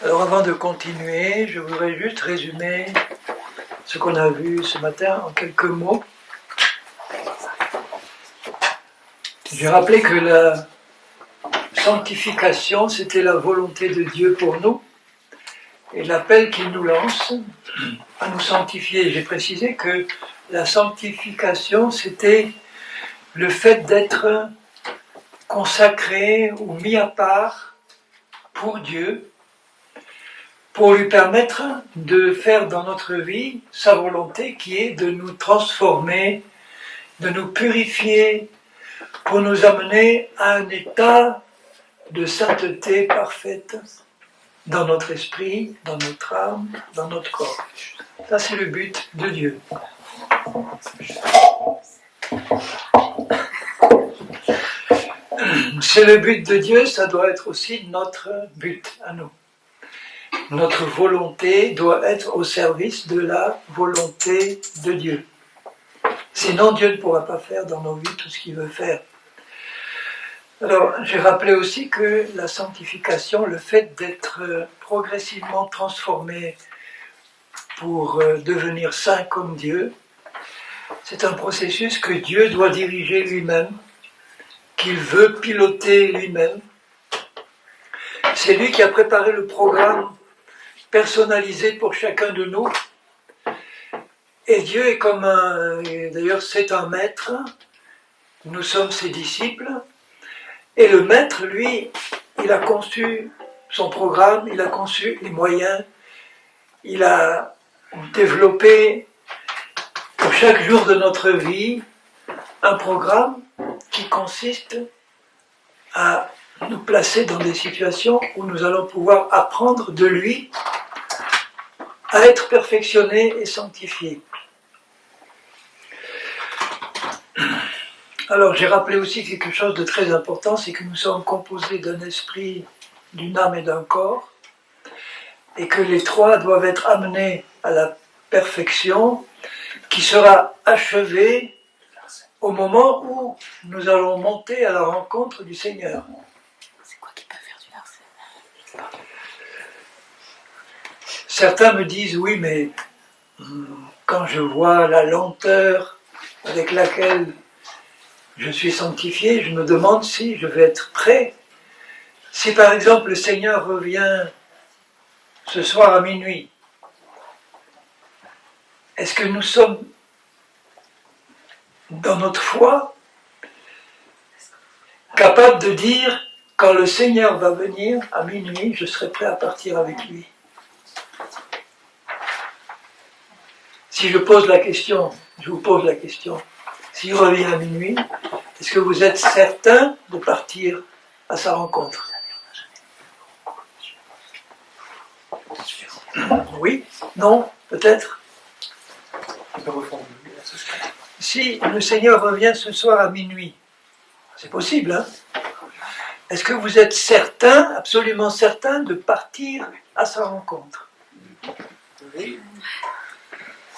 Alors avant de continuer, je voudrais juste résumer ce qu'on a vu ce matin en quelques mots. J'ai rappelé que la sanctification, c'était la volonté de Dieu pour nous et l'appel qu'il nous lance à nous sanctifier. J'ai précisé que la sanctification, c'était le fait d'être consacré ou mis à part pour Dieu, pour lui permettre de faire dans notre vie sa volonté qui est de nous transformer, de nous purifier, pour nous amener à un état de sainteté parfaite dans notre esprit, dans notre âme, dans notre corps. Ça, c'est le but de Dieu. C'est le but de Dieu, ça doit être aussi notre but à nous. Notre volonté doit être au service de la volonté de Dieu. Sinon, Dieu ne pourra pas faire dans nos vies tout ce qu'il veut faire. Alors, j'ai rappelé aussi que la sanctification, le fait d'être progressivement transformé pour devenir saint comme Dieu, c'est un processus que Dieu doit diriger lui-même, qu'il veut piloter lui-même. C'est lui qui a préparé le programme personnalisé pour chacun de nous. Et Dieu est comme d'ailleurs c'est un maître, nous sommes ses disciples, et le maître, lui, il a conçu son programme, il a conçu les moyens, il a développé pour chaque jour de notre vie un programme qui consiste à nous placer dans des situations où nous allons pouvoir apprendre de lui à être perfectionnés et sanctifiés. Alors j'ai rappelé aussi quelque chose de très important, c'est que nous sommes composés d'un esprit, d'une âme et d'un corps, et que les trois doivent être amenés à la perfection, qui sera achevée au moment où nous allons monter à la rencontre du Seigneur. C'est quoi qui peut faire du harcèlement ? Certains me disent, oui, mais quand je vois la lenteur avec laquelle je suis sanctifié, je me demande si je vais être prêt. Si par exemple le Seigneur revient ce soir à minuit, est-ce que nous sommes dans notre foi capables de dire, quand le Seigneur va venir à minuit, je serai prêt à partir avec lui? Si je pose la question, je vous pose la question, s'il revient à minuit, est-ce que vous êtes certain de partir à sa rencontre? Oui? Non? Peut-être? Si le Seigneur revient ce soir à minuit, c'est possible, hein? Est-ce que vous êtes certain, absolument certain, de partir à sa rencontre? Oui.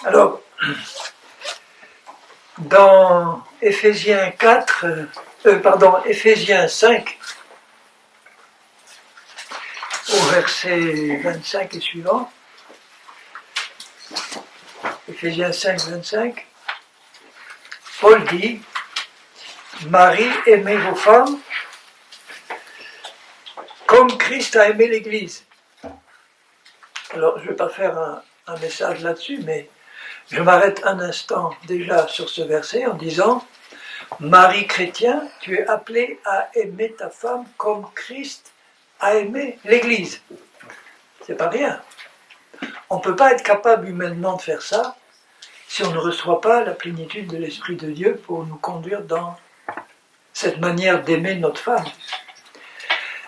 Alors, dans Éphésiens 5, au verset 25 et suivant, Éphésiens 5, 25, Paul dit, Marie, aimez vos femmes comme Christ a aimé l'Église. Alors, je ne vais pas faire un message là-dessus, mais je m'arrête un instant déjà sur ce verset en disant, Marie chrétien, tu es appelé à aimer ta femme comme Christ a aimé l'Église. C'est pas rien. On ne peut pas être capable humainement de faire ça si on ne reçoit pas la plénitude de l'Esprit de Dieu pour nous conduire dans cette manière d'aimer notre femme.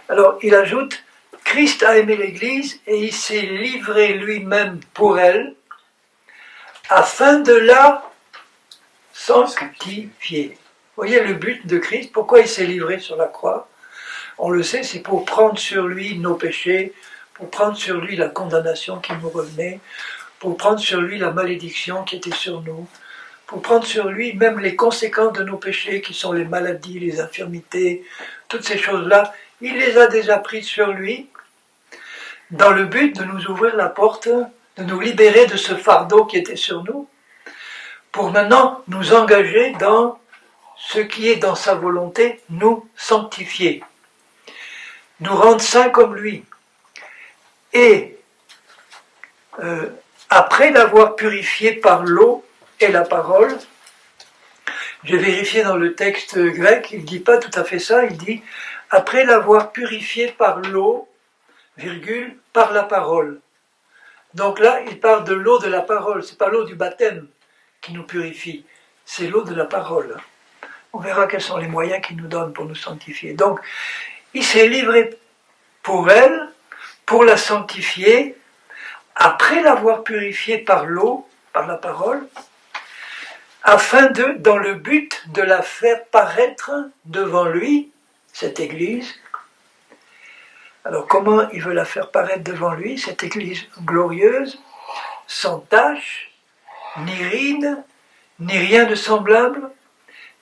Alors, il ajoute, Christ a aimé l'Église et il s'est livré lui-même pour elle, afin de la sanctifier. Vous voyez le but de Christ, pourquoi il s'est livré sur la croix? On le sait, c'est pour prendre sur lui nos péchés, pour prendre sur lui la condamnation qui nous revenait, pour prendre sur lui la malédiction qui était sur nous, pour prendre sur lui même les conséquences de nos péchés, qui sont les maladies, les infirmités, toutes ces choses-là. Il les a déjà prises sur lui, dans le but de nous ouvrir la porte, de nous libérer de ce fardeau qui était sur nous, pour maintenant nous engager dans ce qui est dans sa volonté, nous sanctifier, nous rendre saints comme lui. Et après l'avoir purifié par l'eau et la parole, j'ai vérifié dans le texte grec, il ne dit pas tout à fait ça, il dit « après l'avoir purifié par l'eau, virgule, par la parole ». Donc là, il parle de l'eau de la parole, c'est pas l'eau du baptême qui nous purifie, c'est l'eau de la parole. On verra quels sont les moyens qu'il nous donne pour nous sanctifier. Donc, il s'est livré pour elle, pour la sanctifier, après l'avoir purifiée par l'eau, par la parole, afin de, dans le but de la faire paraître devant lui, cette Église. Alors comment il veut la faire paraître devant lui, cette Église glorieuse, sans tache, ni ride, ni rien de semblable,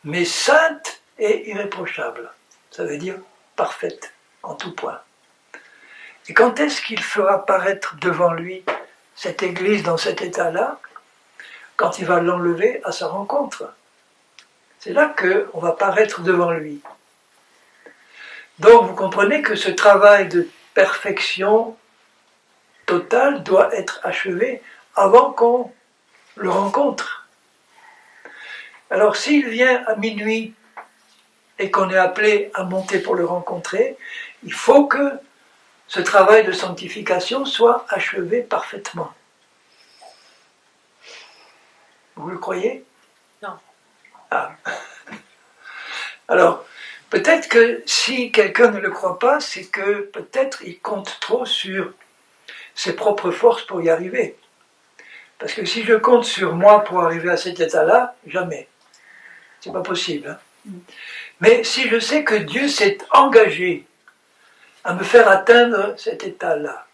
mais sainte et irréprochable. Ça veut dire parfaite en tout point. Et quand est-ce qu'il fera paraître devant lui cette Église dans cet état-là? Quand il va l'enlever à sa rencontre. C'est là qu'on va paraître devant lui. Donc vous comprenez que ce travail de perfection totale doit être achevé avant qu'on le rencontre. Alors s'il vient à minuit et qu'on est appelé à monter pour le rencontrer, il faut que ce travail de sanctification soit achevé parfaitement. Vous le croyez? Non. Ah. Alors, peut-être que si quelqu'un ne le croit pas, c'est que peut-être il compte trop sur ses propres forces pour y arriver. Parce que si je compte sur moi pour arriver à cet état-là, jamais. C'est pas possible. Hein. Mais si je sais que Dieu s'est engagé à me faire atteindre cet état-là.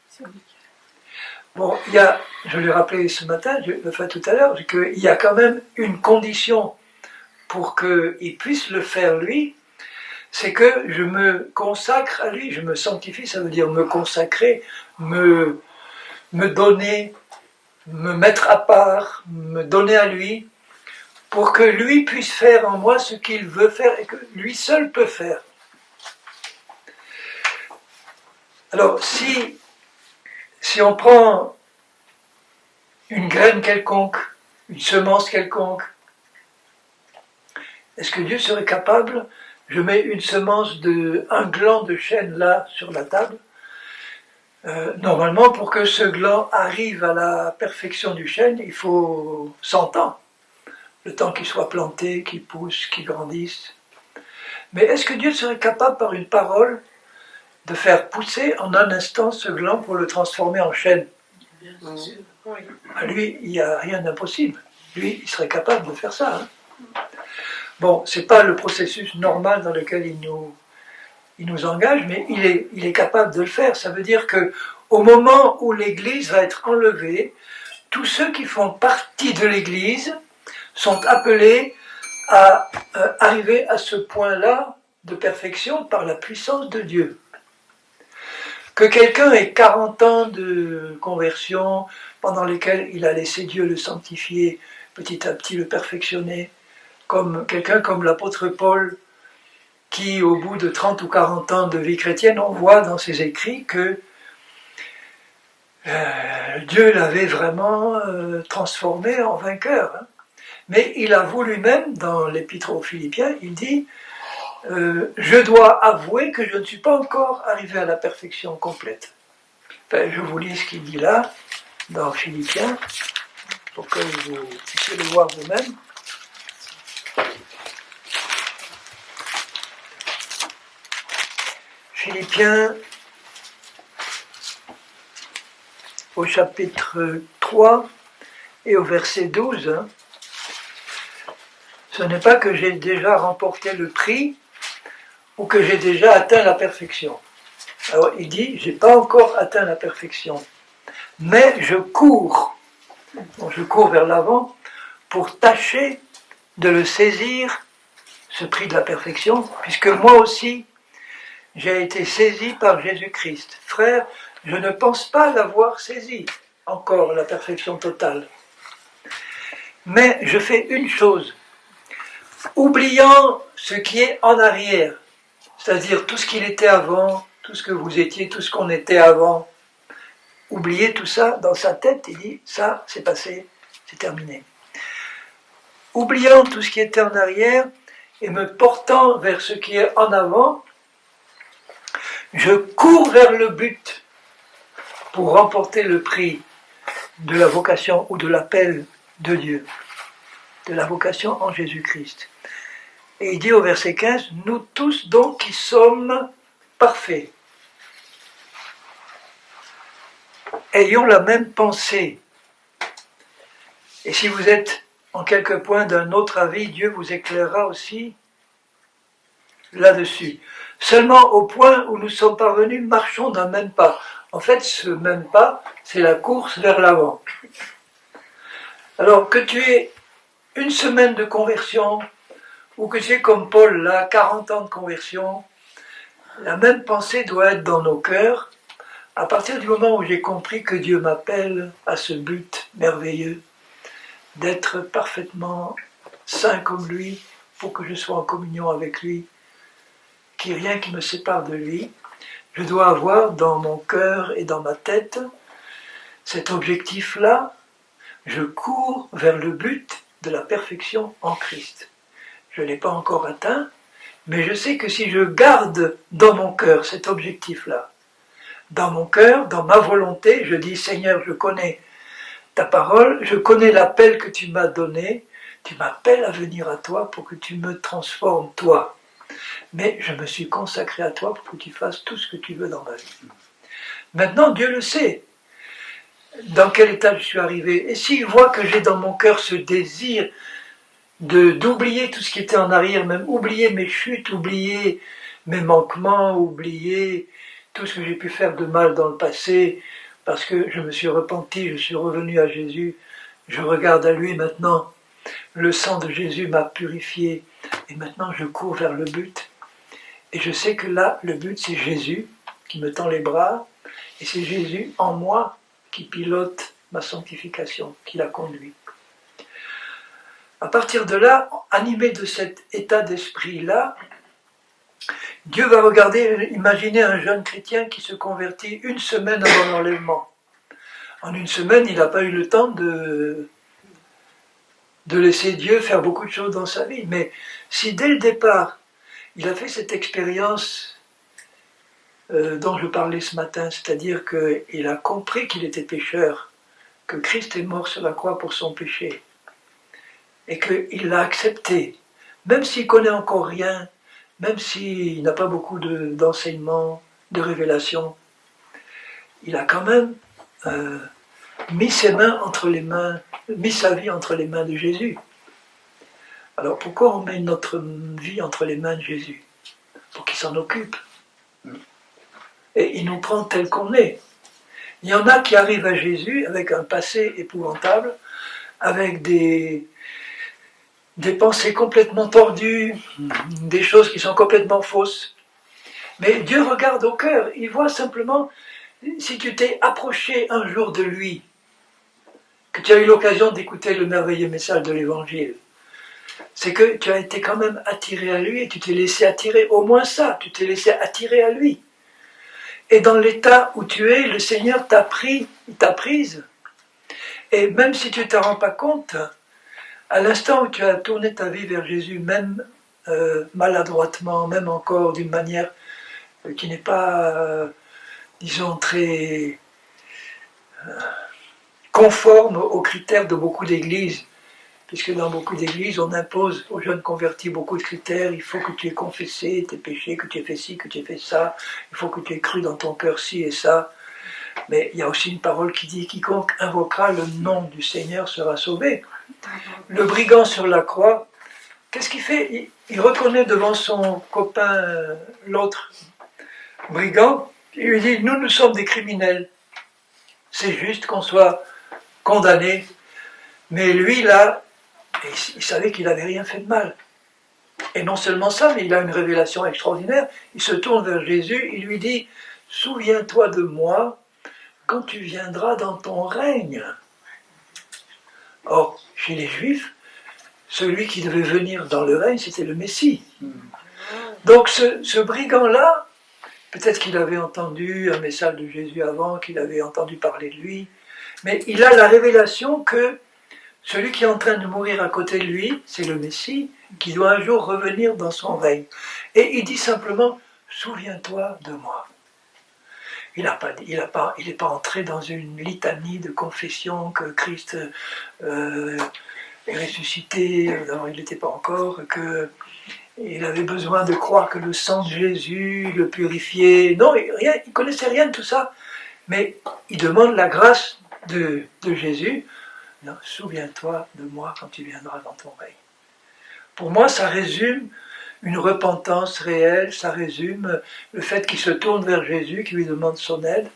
Bon, il y a, je l'ai rappelé ce matin, je le fais tout à l'heure, qu'il y a quand même une condition pour qu'il puisse le faire lui, c'est que je me consacre à lui, je me sanctifie, ça veut dire me consacrer, me donner, me mettre à part, me donner à lui, pour que lui puisse faire en moi ce qu'il veut faire et que lui seul peut faire. Alors, si on prend une graine quelconque, une semence quelconque, est-ce que Dieu serait capable, je mets une semence un gland de chêne là sur la table, normalement pour que ce gland arrive à la perfection du chêne, il faut 100 ans, le temps qu'il soit planté, qu'il pousse, qu'il grandisse. Mais est-ce que Dieu serait capable par une parole de faire pousser en un instant ce gland pour le transformer en chêne? Bien sûr. Oui. À lui, il n'y a rien d'impossible. Lui, il serait capable de faire ça. Hein. Bon, ce n'est pas le processus normal dans lequel il nous engage, mais il est capable de le faire. Ça veut dire qu'au moment où l'Église va être enlevée, tous ceux qui font partie de l'Église sont appelés à arriver à ce point-là de perfection par la puissance de Dieu. Que quelqu'un ait 40 ans de conversion, pendant lesquels il a laissé Dieu le sanctifier, petit à petit le perfectionner, comme quelqu'un comme l'apôtre Paul, qui au bout de 30 ou 40 ans de vie chrétienne, on voit dans ses écrits que Dieu l'avait vraiment transformé en vainqueur. Hein. Mais il avoue lui-même, dans l'épître aux Philippiens, il dit je dois avouer que je ne suis pas encore arrivé à la perfection complète. Enfin, je vous lis ce qu'il dit là, dans Philippiens, pour que vous puissiez le voir vous-même. Philippiens, au chapitre 3 et au verset 12, hein, ce n'est pas que j'ai déjà remporté le prix ou que j'ai déjà atteint la perfection. Alors il dit, j'ai pas encore atteint la perfection, mais je cours vers l'avant pour tâcher de le saisir, ce prix de la perfection, puisque moi aussi j'ai été saisi par Jésus-Christ. Frères, je ne pense pas l'avoir saisi, encore la perfection totale. Mais je fais une chose, oubliant ce qui est en arrière, c'est-à-dire tout ce qu'il était avant, tout ce que vous étiez, tout ce qu'on était avant. Oubliez tout ça dans sa tête, il dit, ça c'est passé, c'est terminé. Oubliant tout ce qui était en arrière et me portant vers ce qui est en avant, je cours vers le but pour remporter le prix de la vocation ou de l'appel de Dieu, de la vocation en Jésus-Christ. Et il dit au verset 15, nous tous donc qui sommes parfaits, ayons la même pensée. Et si vous êtes en quelque point d'un autre avis, Dieu vous éclairera aussi là-dessus. Seulement au point où nous sommes parvenus, marchons d'un même pas. En fait, ce même pas, c'est la course vers l'avant. Alors que tu aies une semaine de conversion, ou que tu aies comme Paul là, 40 ans de conversion, la même pensée doit être dans nos cœurs, à partir du moment où j'ai compris que Dieu m'appelle à ce but merveilleux, d'être parfaitement saint comme lui, pour que je sois en communion avec lui, qu'il n'y ait rien qui me sépare de lui. Je dois avoir dans mon cœur et dans ma tête cet objectif-là. Je cours vers le but de la perfection en Christ. Je ne l'ai pas encore atteint, mais je sais que si je garde dans mon cœur cet objectif-là, dans mon cœur, dans ma volonté, je dis Seigneur, je connais ta parole, je connais l'appel que tu m'as donné, tu m'appelles à venir à toi pour que tu me transformes, toi. Mais je me suis consacré à toi pour que tu fasses tout ce que tu veux dans ma vie. Maintenant, Dieu le sait, dans quel état je suis arrivé. Et s'il voit que j'ai dans mon cœur ce désir d'oublier tout ce qui était en arrière, même oublier mes chutes, oublier mes manquements, oublier tout ce que j'ai pu faire de mal dans le passé, parce que je me suis repenti, je suis revenu à Jésus, je regarde à lui maintenant, le sang de Jésus m'a purifié, et maintenant je cours vers le but, et je sais que là, le but c'est Jésus qui me tend les bras, et c'est Jésus en moi qui pilote ma sanctification, qui la conduit. À partir de là, animé de cet état d'esprit-là, Dieu va regarder, imaginer un jeune chrétien qui se convertit une semaine avant l'enlèvement. En une semaine, il n'a pas eu le temps de laisser Dieu faire beaucoup de choses dans sa vie. Mais si dès le départ, il a fait cette expérience dont je parlais ce matin, c'est-à-dire qu'il a compris qu'il était pécheur, que Christ est mort sur la croix pour son péché, et qu'il l'a accepté, même s'il ne connaît encore rien, même s'il n'a pas beaucoup d'enseignements, de révélations, il a quand même mis ses mains entre les mains, mis sa vie entre les mains de Jésus. Alors pourquoi on met notre vie entre les mains de Jésus? Pour qu'il s'en occupe. Et il nous prend tel qu'on est. Il y en a qui arrivent à Jésus avec un passé épouvantable, avec des pensées complètement tordues, des choses qui sont complètement fausses. Mais Dieu regarde au cœur, il voit simplement, si tu t'es approché un jour de lui, que tu as eu l'occasion d'écouter le merveilleux message de l'Évangile, c'est que tu as été quand même attiré à lui et tu t'es laissé attirer, au moins ça, tu t'es laissé attirer à lui. Et dans l'état où tu es, le Seigneur t'a pris, il t'a prise. Et même si tu ne t'en rends pas compte, à l'instant où tu as tourné ta vie vers Jésus, même maladroitement, même encore d'une manière qui n'est pas, disons, très conforme aux critères de beaucoup d'églises, puisque dans beaucoup d'églises, on impose aux jeunes convertis beaucoup de critères. Il faut que tu aies confessé tes péchés, que tu aies fait ci, que tu aies fait ça. Il faut que tu aies cru dans ton cœur ci et ça. Mais il y a aussi une parole qui dit « Quiconque invoquera le nom du Seigneur sera sauvé ». Le brigand sur la croix, qu'est-ce qu'il fait? Il reconnaît devant son copain, l'autre brigand, il lui dit « Nous sommes des criminels. C'est juste qu'on soit condamnés. » Mais lui, là, il savait qu'il n'avait rien fait de mal. Et non seulement ça, mais il a une révélation extraordinaire. Il se tourne vers Jésus, il lui dit « Souviens-toi de moi quand tu viendras dans ton règne. Or, chez les Juifs, celui qui devait venir dans le règne, c'était le Messie. Donc ce brigand-là, peut-être qu'il avait entendu un message de Jésus avant, qu'il avait entendu parler de lui, mais il a la révélation que celui qui est en train de mourir à côté de lui, c'est le Messie, qui doit un jour revenir dans son règne. Et il dit simplement, souviens-toi de moi. Il n'est pas entré dans une litanie de confession que Christ est ressuscité, non, il n'était pas encore, qu'il avait besoin de croire que le sang de Jésus le purifiait. Non, il ne connaissait rien de tout ça, mais il demande la grâce de Jésus. Non, souviens-toi de moi quand tu viendras dans ton règne. Pour moi, ça résume une repentance réelle, ça résume le fait qu'il se tourne vers Jésus, qui lui demande son aide,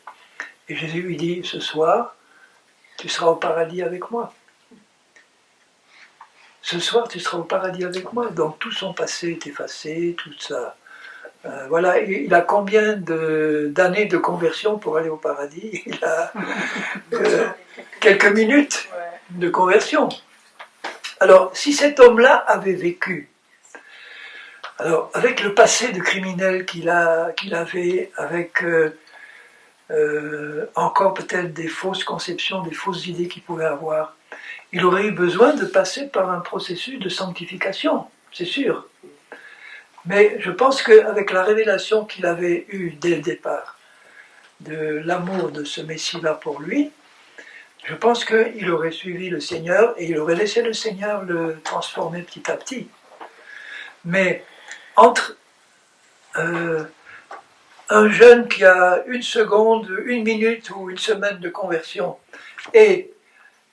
et Jésus lui dit, ce soir, tu seras au paradis avec moi. Ce soir, tu seras au paradis avec moi. Donc tout son passé est effacé, tout ça. Voilà, il a combien d'années de conversion pour aller au paradis? Il a quelques minutes de conversion. Alors, si cet homme-là avait vécu, alors avec le passé de criminel qu'il avait, avec encore peut-être des fausses conceptions, des fausses idées qu'il pouvait avoir, il aurait eu besoin de passer par un processus de sanctification, c'est sûr. Mais je pense qu'avec la révélation qu'il avait eue dès le départ, de l'amour de ce Messie-là pour lui, je pense qu'il aurait suivi le Seigneur et il aurait laissé le Seigneur le transformer petit à petit. Mais entre un jeune qui a une seconde, une minute ou une semaine de conversion et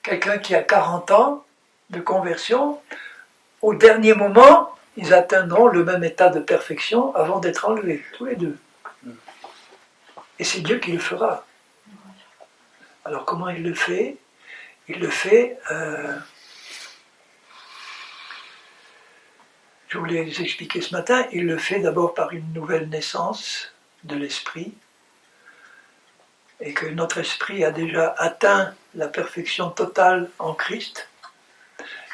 quelqu'un qui a 40 ans de conversion, au dernier moment, ils atteindront le même état de perfection avant d'être enlevés, tous les deux. Et c'est Dieu qui le fera. Alors comment il le fait? Il le fait, je voulais vous expliquer ce matin, il le fait d'abord par une nouvelle naissance de l'esprit, et que notre esprit a déjà atteint la perfection totale en Christ.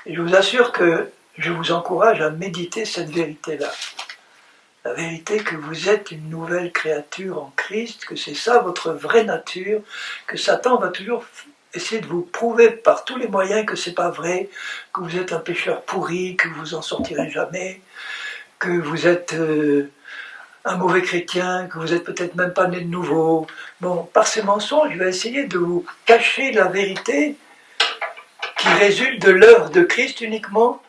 Et je vous assure que je vous encourage à méditer cette vérité-là. La vérité que vous êtes une nouvelle créature en Christ, que c'est ça votre vraie nature, que Satan va toujours essayer de vous prouver par tous les moyens que c'est pas vrai, que vous êtes un pécheur pourri, que vous en sortirez jamais, que vous êtes un mauvais chrétien, que vous êtes peut-être même pas né de nouveau. Bon, par ces mensonges, il va essayer de vous cacher la vérité qui résulte de l'œuvre de Christ uniquement.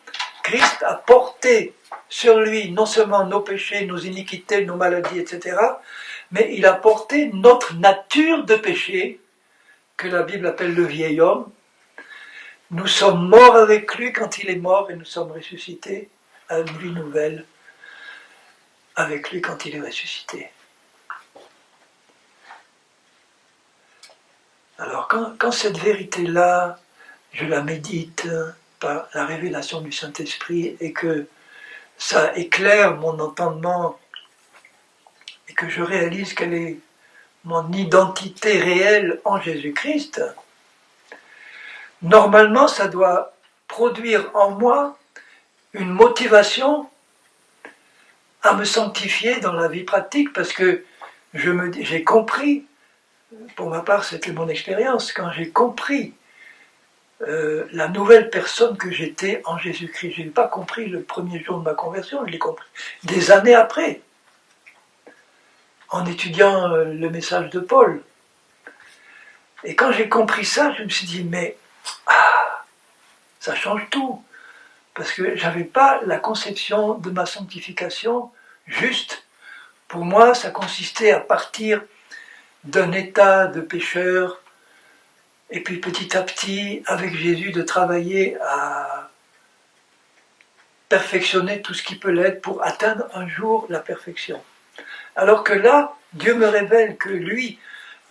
Christ a porté sur lui non seulement nos péchés, nos iniquités, nos maladies, etc., mais il a porté notre nature de péché, que la Bible appelle le vieil homme. Nous sommes morts avec lui quand il est mort et nous sommes ressuscités à une vie nouvelle avec lui quand il est ressuscité. Alors quand cette vérité-là, je la médite par la révélation du Saint-Esprit et que ça éclaire mon entendement et que je réalise quelle est mon identité réelle en Jésus-Christ, normalement ça doit produire en moi une motivation à me sanctifier dans la vie pratique, parce que j'ai compris, pour ma part c'était mon expérience, quand j'ai compris la nouvelle personne que j'étais en Jésus-Christ. Je n'ai pas compris le premier jour de ma conversion, je l'ai compris des années après, en étudiant le message de Paul. Et quand j'ai compris ça, je me suis dit, mais ça change tout. Parce que je n'avais pas la conception de ma sanctification juste. Pour moi, ça consistait à partir d'un état de pécheur, et puis petit à petit, avec Jésus, de travailler à perfectionner tout ce qui peut l'être pour atteindre un jour la perfection. Alors que là, Dieu me révèle que lui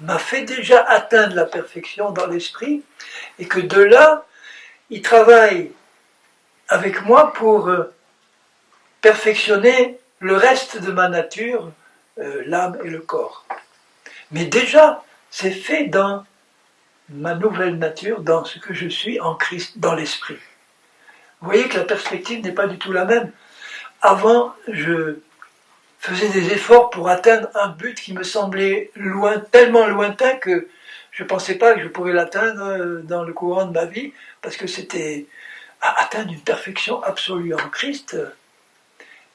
m'a fait déjà atteindre la perfection dans l'esprit, et que de là, il travaille avec moi pour perfectionner le reste de ma nature, l'âme et le corps. Mais déjà, c'est fait dans ma nouvelle nature, dans ce que je suis en Christ, dans l'esprit. Vous voyez que la perspective n'est pas du tout la même. Avant, je faisais des efforts pour atteindre un but qui me semblait tellement lointain que je ne pensais pas que je pourrais l'atteindre dans le courant de ma vie, parce que c'était atteindre une perfection absolue en Christ.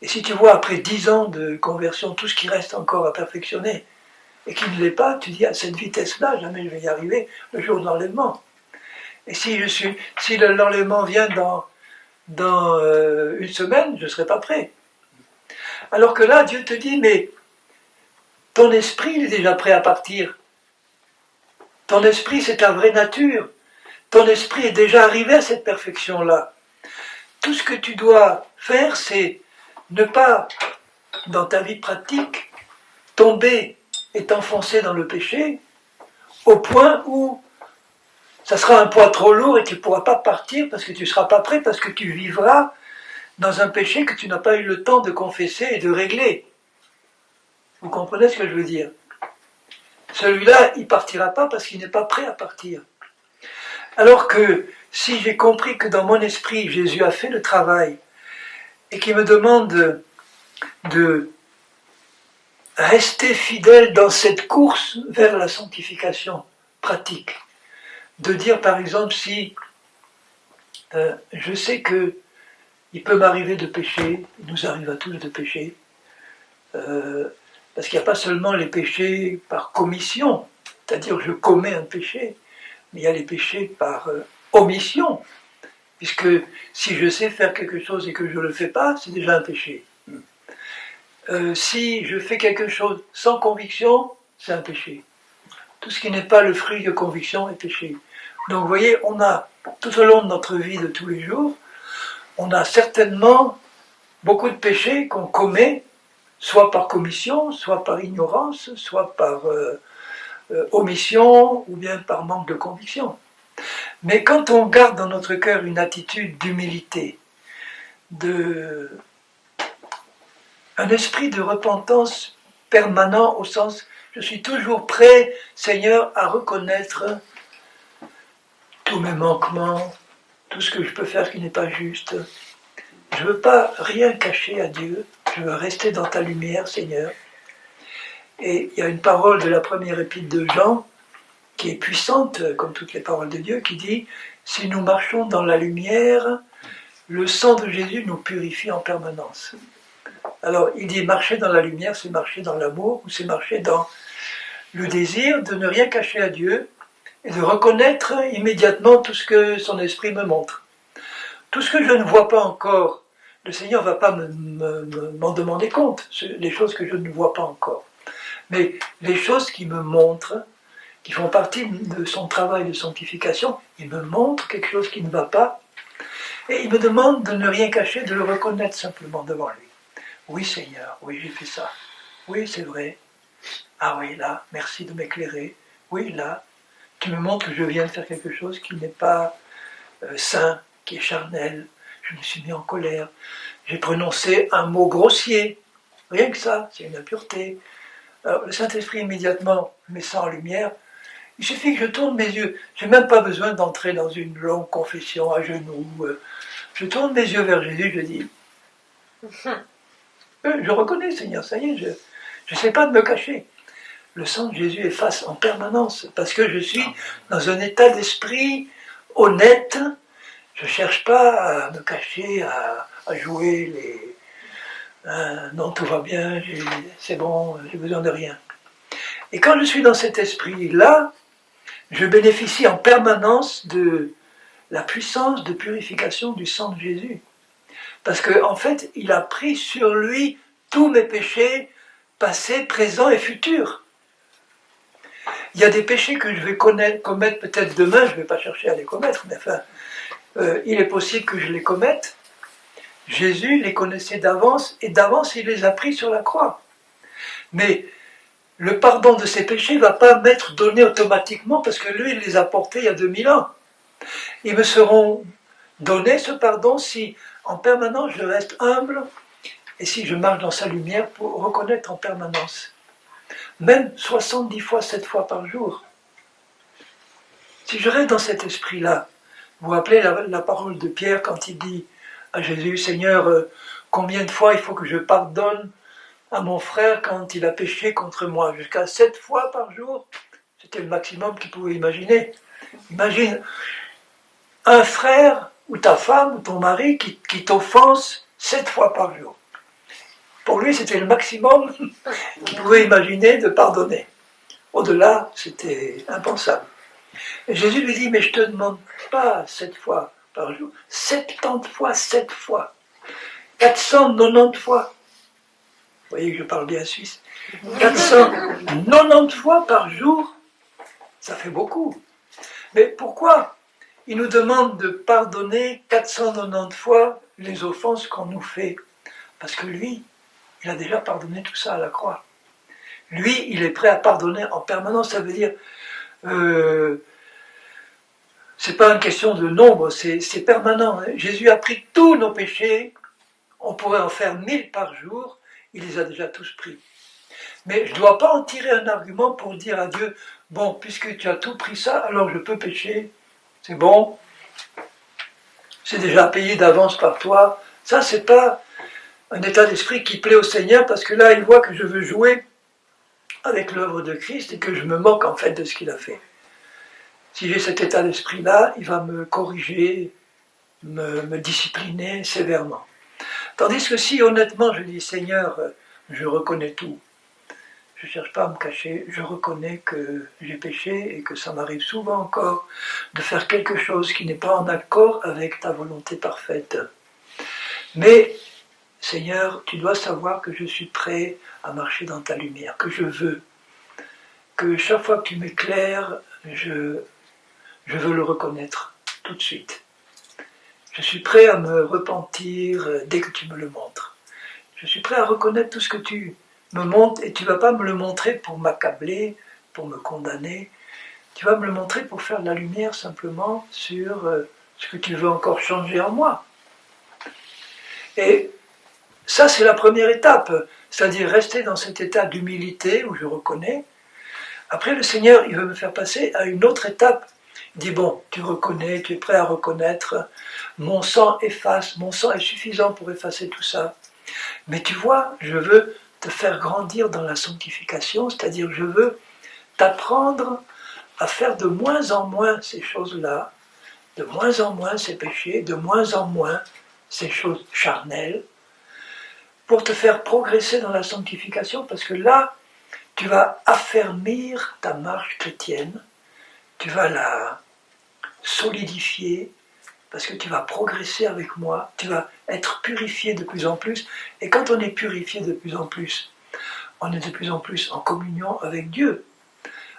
Et si tu vois, après 10 ans de conversion, tout ce qui reste encore à perfectionner, et qui ne l'est pas, tu dis, à cette vitesse-là, jamais je vais y arriver le jour de l'enlèvement. Et si l'enlèvement vient dans une semaine, je ne serai pas prêt. Alors que là, Dieu te dit, mais ton esprit il est déjà prêt à partir. Ton esprit, c'est ta vraie nature. Ton esprit est déjà arrivé à cette perfection-là. Tout ce que tu dois faire, c'est ne pas, dans ta vie pratique, tomber et t'enfoncer dans le péché, au point où ça sera un poids trop lourd et tu ne pourras pas partir parce que tu ne seras pas prêt, parce que tu vivras dans un péché que tu n'as pas eu le temps de confesser et de régler. Vous comprenez ce que je veux dire? Celui-là, il ne partira pas parce qu'il n'est pas prêt à partir. Alors que si j'ai compris que dans mon esprit, Jésus a fait le travail et qu'il me demande de rester fidèle dans cette course vers la sanctification pratique, de dire par exemple si je sais que il peut m'arriver de pécher, il nous arrive à tous de pécher, parce qu'il n'y a pas seulement les péchés par commission, c'est-à-dire je commets un péché, mais il y a les péchés par omission, puisque si je sais faire quelque chose et que je ne le fais pas, c'est déjà un péché. Si je fais quelque chose sans conviction, c'est un péché. Tout ce qui n'est pas le fruit de conviction est péché. Donc vous voyez, on a, tout au long de notre vie de tous les jours, on a certainement beaucoup de péchés qu'on commet, soit par commission, soit par ignorance, soit par omission, ou bien par manque de conviction. Mais quand on garde dans notre cœur une attitude d'humilité, un esprit de repentance permanent au sens, je suis toujours prêt, Seigneur, à reconnaître tous mes manquements, tout ce que je peux faire qui n'est pas juste. Je ne veux pas rien cacher à Dieu, je veux rester dans ta lumière, Seigneur. Et il y a une parole de la première épître de Jean, qui est puissante, comme toutes les paroles de Dieu, qui dit « Si nous marchons dans la lumière, le sang de Jésus nous purifie en permanence. » Alors, il dit marcher dans la lumière, c'est marcher dans l'amour, ou c'est marcher dans le désir de ne rien cacher à Dieu, et de reconnaître immédiatement tout ce que son esprit me montre. Tout ce que je ne vois pas encore, le Seigneur ne va pas m'en demander compte, les choses que je ne vois pas encore. Mais les choses qui me montrent, qui font partie de son travail de sanctification, il me montre quelque chose qui ne va pas, et il me demande de ne rien cacher, de le reconnaître simplement devant lui. Oui Seigneur, oui j'ai fait ça, oui c'est vrai, ah oui là, merci de m'éclairer, oui là, tu me montres que je viens de faire quelque chose qui n'est pas sain, qui est charnel, je me suis mis en colère, j'ai prononcé un mot grossier, rien que ça, c'est une impureté. Alors le Saint-Esprit immédiatement met ça en lumière, il suffit que je tourne mes yeux, je n'ai même pas besoin d'entrer dans une longue confession à genoux, je tourne mes yeux vers Jésus, je dis, je reconnais Seigneur, ça y est, je n'essaie pas de me cacher. Le sang de Jésus efface en permanence, parce que je suis dans un état d'esprit honnête, je ne cherche pas à me cacher, à jouer les... non, tout va bien, c'est bon, j'ai besoin de rien. Et quand je suis dans cet esprit-là, je bénéficie en permanence de la puissance de purification du sang de Jésus. Parce qu'en fait, il a pris sur lui tous mes péchés, passés, présents et futurs. Il y a des péchés que je vais commettre peut-être demain, je ne vais pas chercher à les commettre, mais enfin, il est possible que je les commette. Jésus les connaissait d'avance, et d'avance il les a pris sur la croix. Mais le pardon de ces péchés ne va pas m'être donné automatiquement, parce que lui, il les a portés il y a 2000 ans. Ils me seront donnés, ce pardon, si en permanence je reste humble, et si je marche dans sa lumière pour reconnaître en permanence. Même 70 fois, 7 fois par jour. Si je reste dans cet esprit-là, vous vous rappelez la parole de Pierre quand il dit à Jésus, Seigneur, combien de fois il faut que je pardonne à mon frère quand il a péché contre moi? Jusqu'à 7 fois par jour? C'était le maximum qu'il pouvait imaginer. Imagine un frère ou ta femme ou ton mari qui t'offense 7 fois par jour. Pour lui, c'était le maximum qu'il pouvait imaginer de pardonner. Au-delà, c'était impensable. Et Jésus lui dit, mais je ne te demande pas 7 fois par jour, 70 fois, 7 fois, 490 fois. Vous voyez que je parle bien suisse. 490 fois par jour, ça fait beaucoup. Mais pourquoi il nous demande de pardonner 490 fois les offenses qu'on nous fait? Parce que lui, il a déjà pardonné tout ça à la croix. Lui, il est prêt à pardonner en permanence. Ça veut dire, c'est pas une question de nombre, c'est permanent. Jésus a pris tous nos péchés. On pourrait en faire 1000 par jour. Il les a déjà tous pris. Mais je ne dois pas en tirer un argument pour dire à Dieu, bon, puisque tu as tout pris ça, alors je peux pécher. C'est bon. C'est déjà payé d'avance par toi. Ça, c'est pas un état d'esprit qui plaît au Seigneur, parce que là, il voit que je veux jouer avec l'œuvre de Christ et que je me moque en fait de ce qu'il a fait. Si j'ai cet état d'esprit-là, il va me corriger, me discipliner sévèrement. Tandis que si honnêtement je dis, Seigneur, je reconnais tout, je ne cherche pas à me cacher, je reconnais que j'ai péché et que ça m'arrive souvent encore de faire quelque chose qui n'est pas en accord avec ta volonté parfaite. Mais, Seigneur, tu dois savoir que je suis prêt à marcher dans ta lumière, que je veux, que chaque fois que tu m'éclaires, je veux le reconnaître tout de suite. Je suis prêt à me repentir dès que tu me le montres. Je suis prêt à reconnaître tout ce que tu me montres et tu ne vas pas me le montrer pour m'accabler, pour me condamner. Tu vas me le montrer pour faire de la lumière simplement sur ce que tu veux encore changer en moi. Et ça, c'est la première étape, c'est-à-dire rester dans cet état d'humilité où je reconnais. Après, le Seigneur, il veut me faire passer à une autre étape. Il dit, bon, tu reconnais, tu es prêt à reconnaître, mon sang efface, mon sang est suffisant pour effacer tout ça. Mais tu vois, je veux te faire grandir dans la sanctification, c'est-à-dire je veux t'apprendre à faire de moins en moins ces choses-là, de moins en moins ces péchés, de moins en moins ces choses charnelles, pour te faire progresser dans la sanctification, parce que là, tu vas affermir ta marche chrétienne, tu vas la solidifier, parce que tu vas progresser avec moi, tu vas être purifié de plus en plus, et quand on est purifié de plus en plus, on est de plus en plus en communion avec Dieu,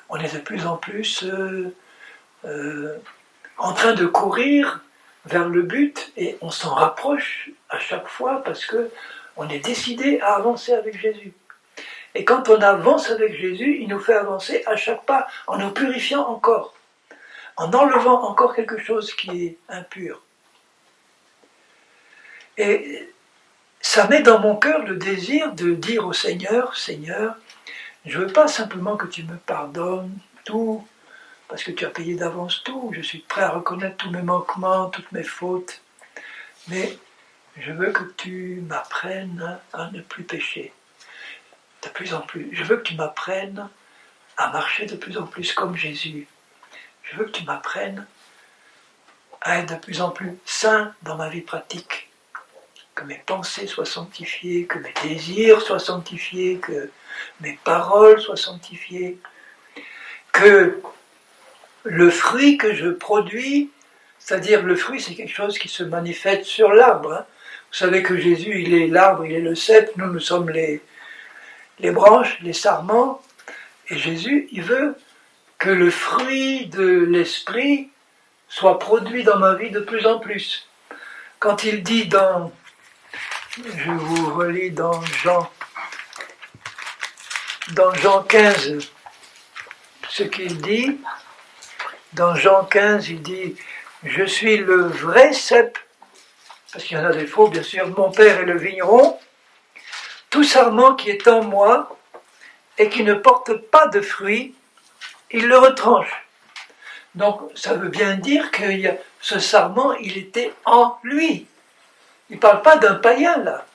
on est de plus en plus en train de courir vers le but, et on s'en rapproche à chaque fois, parce que on est décidé à avancer avec Jésus. Et quand on avance avec Jésus, il nous fait avancer à chaque pas, en nous purifiant encore, en enlevant encore quelque chose qui est impur. Et ça met dans mon cœur le désir de dire au Seigneur, Seigneur, je ne veux pas simplement que tu me pardonnes tout, parce que tu as payé d'avance tout, je suis prêt à reconnaître tous mes manquements, toutes mes fautes, mais je veux que tu m'apprennes à ne plus pécher, de plus en plus. Je veux que tu m'apprennes à marcher de plus en plus comme Jésus. Je veux que tu m'apprennes à être de plus en plus saint dans ma vie pratique, que mes pensées soient sanctifiées, que mes désirs soient sanctifiés, que mes paroles soient sanctifiées, que le fruit que je produis, c'est-à-dire le fruit c'est quelque chose qui se manifeste sur l'arbre. Hein. Vous savez que Jésus, il est l'arbre, il est le cep, nous sommes les branches, les sarments, et Jésus, il veut que le fruit de l'esprit soit produit dans ma vie de plus en plus. Quand il dit je vous relis dans Jean 15, ce qu'il dit, dans Jean 15, il dit, je suis le vrai cep, parce qu'il y en a des faux, bien sûr, mon père est le vigneron, tout sarment qui est en moi et qui ne porte pas de fruits, il le retranche. Donc ça veut bien dire que ce sarment, il était en lui. Il ne parle pas d'un païen là.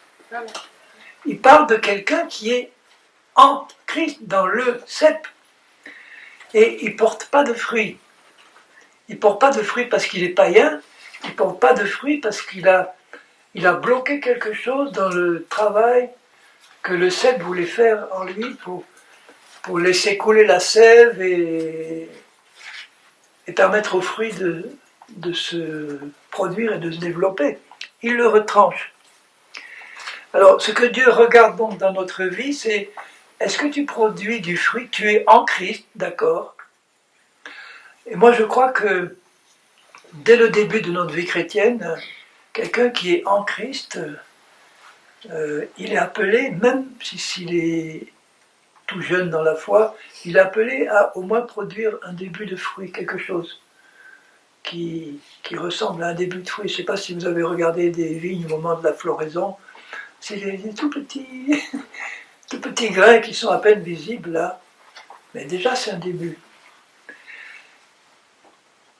Il parle de quelqu'un qui est en Christ, dans le cep. Et il ne porte pas de fruits. Il ne porte pas de fruits parce qu'il est païen. Il ne porte pas de fruits parce qu'il a bloqué quelque chose dans le travail que le cep voulait faire en lui pour laisser couler la sève et permettre aux fruits de se produire et de se développer. Il le retranche. Alors, ce que Dieu regarde donc dans notre vie, c'est est-ce que tu produis du fruit? Tu es en Christ, d'accord? Et moi, je crois que dès le début de notre vie chrétienne, quelqu'un qui est en Christ, il est appelé, même s'il est tout jeune dans la foi, il est appelé à au moins produire un début de fruit, quelque chose qui ressemble à un début de fruit. Je ne sais pas si vous avez regardé des vignes au moment de la floraison, c'est des tout petits, tout petits grains qui sont à peine visibles là, mais déjà c'est un début.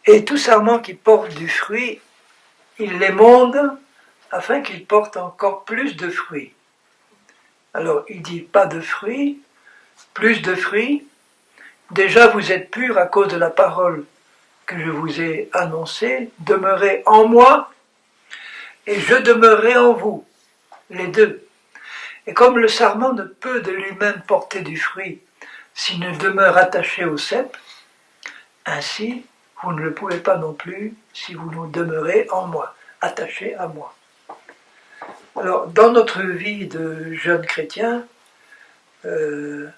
Et tout sarment qui porte du fruit, il l'émonde afin qu'il porte encore plus de fruits. Alors il dit pas de fruits, plus de fruits. Déjà vous êtes purs à cause de la parole que je vous ai annoncée. Demeurez en moi et je demeurerai en vous, les deux. Et comme le sarment ne peut de lui-même porter du fruit s'il ne demeure attaché au cep, ainsi vous ne le pouvez pas non plus si vous nous demeurez en moi, attachés à moi. Alors, dans notre vie de jeunes chrétiens, ceux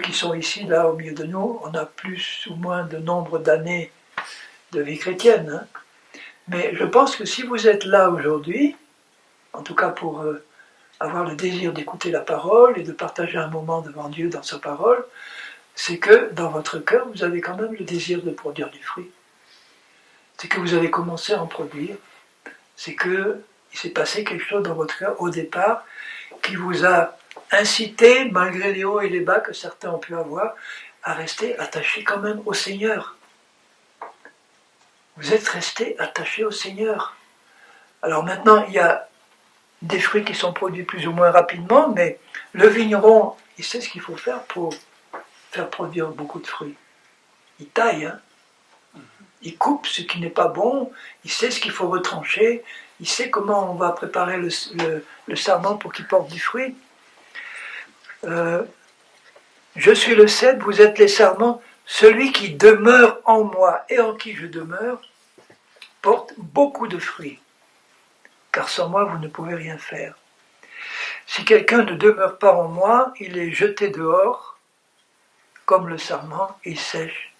qui sont ici, là, au milieu de nous, on a plus ou moins de nombre d'années de vie chrétienne. Hein. Mais je pense que si vous êtes là aujourd'hui, en tout cas pour avoir le désir d'écouter la parole et de partager un moment devant Dieu dans sa parole, c'est que dans votre cœur, vous avez quand même le désir de produire du fruit. C'est que vous avez commencé à en produire. C'est qu'il s'est passé quelque chose dans votre cœur au départ qui vous a incité, malgré les hauts et les bas que certains ont pu avoir, à rester attachés quand même au Seigneur. Vous êtes restés attachés au Seigneur. Alors maintenant, il y a des fruits qui sont produits plus ou moins rapidement, mais le vigneron, il sait ce qu'il faut faire pour faire produire beaucoup de fruits. Il taille, hein. Il coupe ce qui n'est pas bon, il sait ce qu'il faut retrancher, il sait comment on va préparer le sarment pour qu'il porte du fruit. Je suis le cep, vous êtes les sarments, celui qui demeure en moi et en qui je demeure porte beaucoup de fruits, car sans moi vous ne pouvez rien faire. Si quelqu'un ne demeure pas en moi, il est jeté dehors, comme le sarment, il sèche.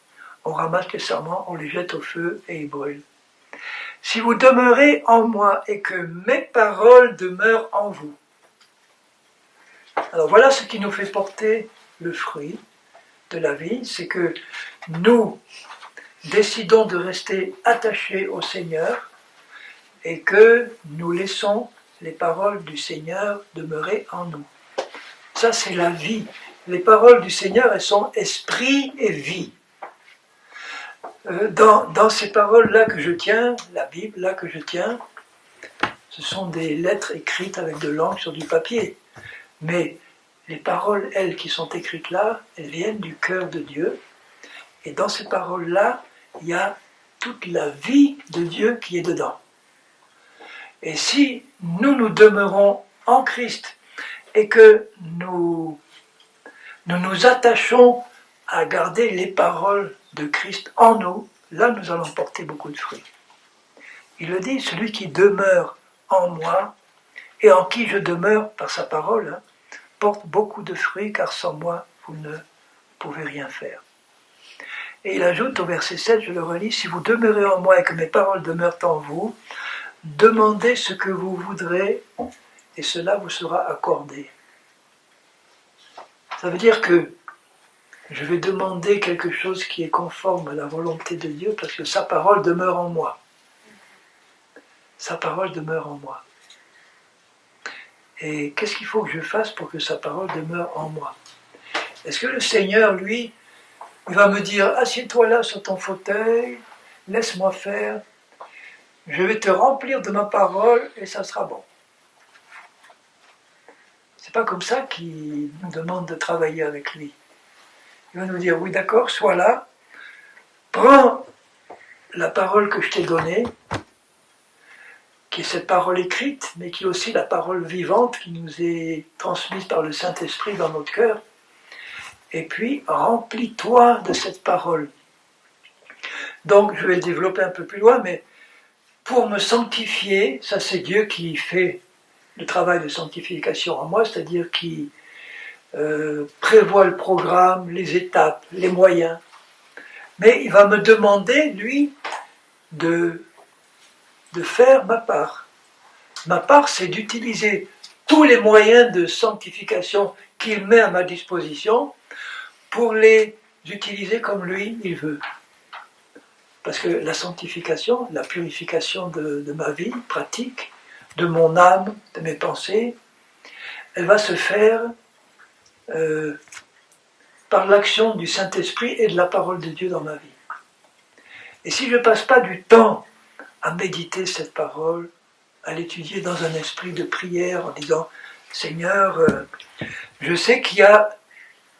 On ramasse les sarments, on les jette au feu et ils brûlent. Si vous demeurez en moi et que mes paroles demeurent en vous. Alors voilà ce qui nous fait porter le fruit de la vie, c'est que nous décidons de rester attachés au Seigneur et que nous laissons les paroles du Seigneur demeurer en nous. Ça c'est la vie. Les paroles du Seigneur, elles sont esprit et vie. Dans ces paroles-là que je tiens, la Bible là que je tiens, ce sont des lettres écrites avec de l'encre sur du papier. Mais les paroles, elles, qui sont écrites là, elles viennent du cœur de Dieu. Et dans ces paroles-là, il y a toute la vie de Dieu qui est dedans. Et si nous demeurons en Christ et que nous nous attachons à garder les paroles de Christ en nous, là nous allons porter beaucoup de fruits. Il le dit, celui qui demeure en moi et en qui je demeure par sa parole, hein, porte beaucoup de fruits, car sans moi vous ne pouvez rien faire. Et il ajoute au verset 7, je le relis, si vous demeurez en moi et que mes paroles demeurent en vous, demandez ce que vous voudrez et cela vous sera accordé. Ça veut dire que je vais demander quelque chose qui est conforme à la volonté de Dieu parce que sa parole demeure en moi. Sa parole demeure en moi. Et qu'est-ce qu'il faut que je fasse pour que sa parole demeure en moi? Est-ce que le Seigneur, lui, Il va me dire, assieds-toi là sur ton fauteuil, laisse-moi faire, je vais te remplir de ma parole et ça sera bon. C'est pas comme ça qu'il nous demande de travailler avec lui. Il va nous dire, oui d'accord, sois là, prends la parole que je t'ai donnée, qui est cette parole écrite, mais qui est aussi la parole vivante qui nous est transmise par le Saint-Esprit dans notre cœur, et puis remplis-toi de cette parole. Donc je vais développer un peu plus loin, mais pour me sanctifier, ça c'est Dieu qui fait le travail de sanctification en moi, c'est-à-dire qui prévoit le programme, les étapes, les moyens. Mais il va me demander, lui, de faire ma part. Ma part, c'est d'utiliser tous les moyens de sanctification qu'il met à ma disposition pour les utiliser comme lui, il veut. Parce que la sanctification, la purification de ma vie pratique, de mon âme, de mes pensées, elle va se faire par l'action du Saint-Esprit et de la parole de Dieu dans ma vie. Et si je ne passe pas du temps à méditer cette parole, à l'étudier dans un esprit de prière en disant « Seigneur, je sais qu'il y a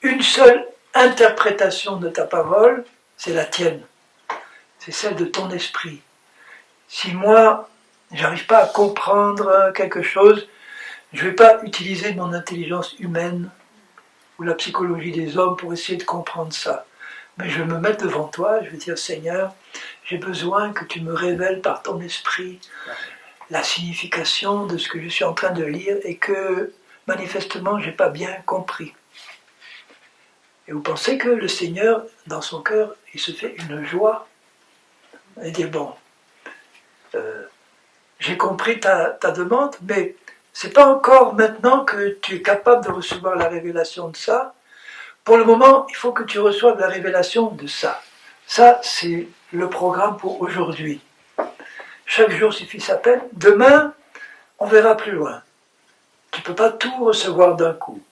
une seule interprétation de ta parole, c'est la tienne, c'est celle de ton esprit. Si moi, j'arrive pas à comprendre quelque chose, je ne vais pas utiliser mon intelligence humaine ou la psychologie des hommes pour essayer de comprendre ça. Mais je vais me mettre devant toi, je vais dire Seigneur, j'ai besoin que tu me révèles par ton esprit la signification de ce que je suis en train de lire et que manifestement je n'ai pas bien compris. Et vous pensez que le Seigneur, dans son cœur, il se fait une joie et dit bon, j'ai compris ta demande, mais c'est pas encore maintenant que tu es capable de recevoir la révélation de ça. Pour le moment, il faut que tu reçoives la révélation de ça. Ça, c'est le programme pour aujourd'hui. Chaque jour suffit sa peine. Demain, on verra plus loin. Tu ne peux pas tout recevoir d'un coup.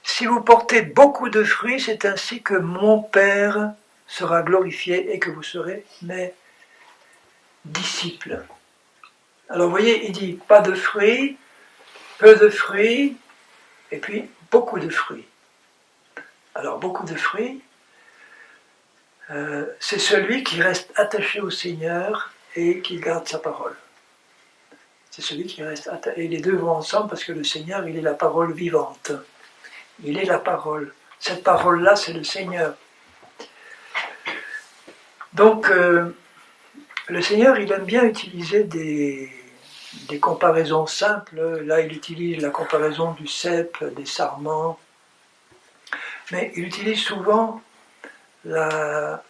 Si vous portez beaucoup de fruits, c'est ainsi que mon Père sera glorifié et que vous serez mes disciples. Alors vous voyez, il dit pas de fruits, peu de fruits, et puis beaucoup de fruits. Alors beaucoup de fruits, c'est celui qui reste attaché au Seigneur et qui garde sa parole. C'est celui qui reste attaché. Et les deux vont ensemble parce que le Seigneur, il est la parole vivante. Il est la parole. Cette parole-là, c'est le Seigneur. Donc, le Seigneur, il aime bien utiliser des comparaisons simples. Là, il utilise la comparaison du cep, des sarments. Mais il utilise souvent la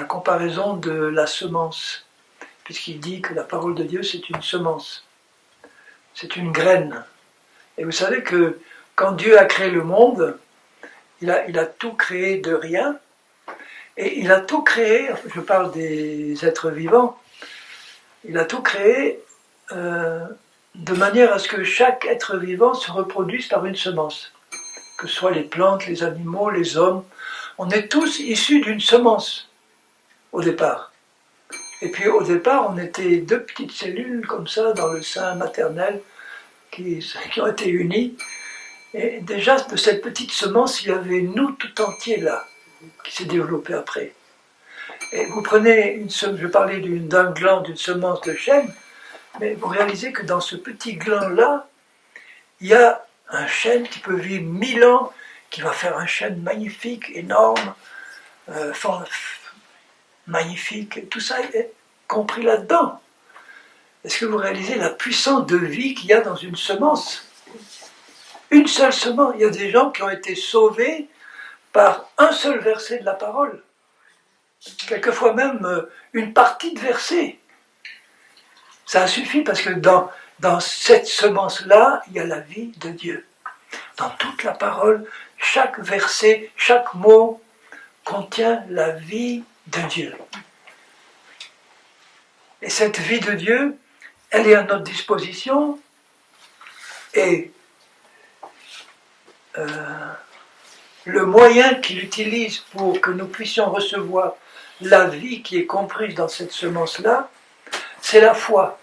comparaison de la semence, puisqu'il dit que la parole de Dieu, c'est une semence. C'est une graine. Et vous savez que quand Dieu a créé le monde, il a tout créé de rien, et il a tout créé, je parle des êtres vivants, il a tout créé de manière à ce que chaque être vivant se reproduise par une semence. Que ce soit les plantes, les animaux, les hommes, on est tous issus d'une semence au départ. Et puis au départ, on était deux petites cellules comme ça dans le sein maternel qui ont été unies. Et déjà de cette petite semence, il y avait nous tout entier là, qui s'est développé après. Et vous prenez je parlais d'un gland, d'une semence de chêne, mais vous réalisez que dans ce petit gland-là, il y a un chêne qui peut vivre 1000 ans, qui va faire un chêne magnifique, énorme, magnifique, tout ça est compris là-dedans. Est-ce que vous réalisez la puissance de vie qu'il y a dans une semence ? Une seule semence. Il y a des gens qui ont été sauvés par un seul verset de la parole. Quelquefois même une partie de verset. Ça suffit parce que dans cette semence-là, il y a la vie de Dieu. Dans toute la parole, chaque verset, chaque mot contient la vie de Dieu. Et cette vie de Dieu, elle est à notre disposition et le moyen qu'il utilise pour que nous puissions recevoir la vie qui est comprise dans cette semence-là, c'est la foi.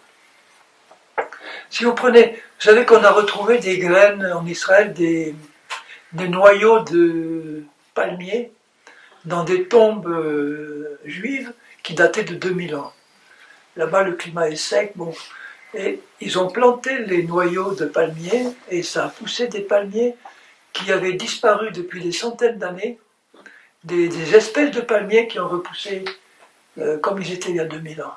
Si vous prenez, vous savez qu'on a retrouvé des graines en Israël, des noyaux de palmiers dans des tombes juives qui dataient de 2000 ans. Là-bas, le climat est sec, bon, et ils ont planté les noyaux de palmiers et ça a poussé des palmiers qui avaient disparu depuis des centaines d'années, des espèces de palmiers qui ont repoussé comme ils étaient il y a 2000 ans.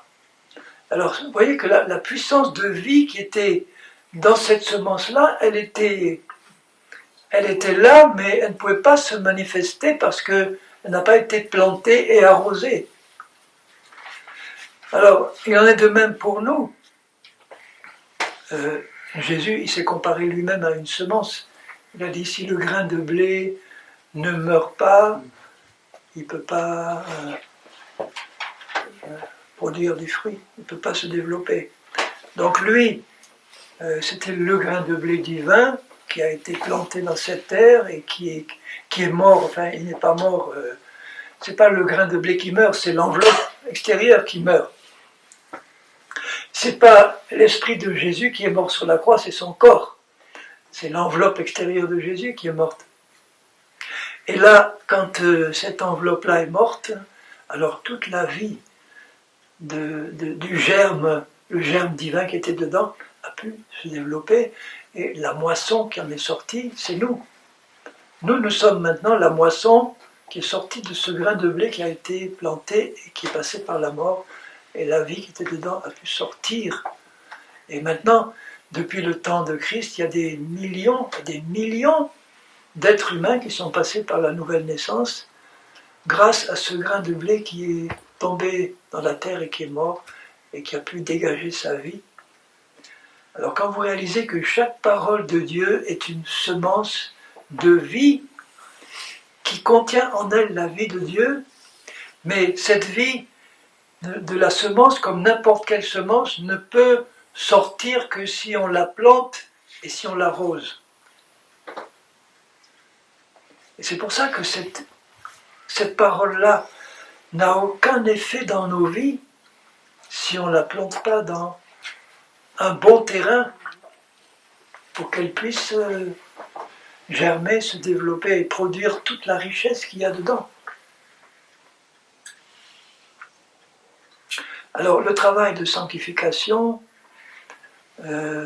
Alors, vous voyez que la puissance de vie qui était dans cette semence-là, elle était là, mais elle ne pouvait pas se manifester parce qu'elle n'a pas été plantée et arrosée. Alors, il en est de même pour nous. Jésus, il s'est comparé lui-même à une semence. Il a dit, si le grain de blé ne meurt pas, il ne peut pas produire du fruit, il ne peut pas se développer. Donc lui, c'était le grain de blé divin qui a été planté dans cette terre et qui est mort, enfin il n'est pas mort, c'est pas le grain de blé qui meurt, c'est l'enveloppe extérieure qui meurt. C'est pas l'esprit de Jésus qui est mort sur la croix, c'est son corps. C'est l'enveloppe extérieure de Jésus qui est morte. Et là, quand cette enveloppe-là est morte, alors toute la vie du germe, le germe divin qui était dedans, a pu se développer. Et la moisson qui en est sortie, c'est nous. Nous sommes maintenant la moisson qui est sortie de ce grain de blé qui a été planté et qui est passé par la mort. Et la vie qui était dedans a pu sortir. Et maintenant, depuis le temps de Christ, il y a des millions d'êtres humains qui sont passés par la nouvelle naissance grâce à ce grain de blé qui est tombé dans la terre et qui est mort et qui a pu dégager sa vie. Alors quand vous réalisez que chaque parole de Dieu est une semence de vie qui contient en elle la vie de Dieu, mais cette vie de la semence, comme n'importe quelle semence, ne peut sortir que si on la plante et si on l'arrose. Et c'est pour ça que cette parole-là n'a aucun effet dans nos vies si on ne la plante pas dans un bon terrain pour qu'elle puisse germer, se développer et produire toute la richesse qu'il y a dedans. Alors le travail de sanctification,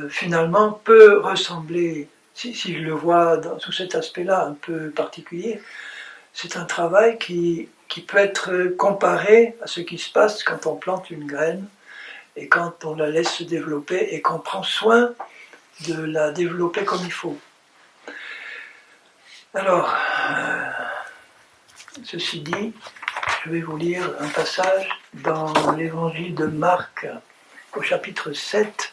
finalement, peut ressembler, si je le vois sous cet aspect-là un peu particulier, c'est un travail qui peut être comparé à ce qui se passe quand on plante une graine et quand on la laisse se développer et qu'on prend soin de la développer comme il faut. Alors, ceci dit, je vais vous lire un passage dans l'évangile de Marc, au chapitre 7.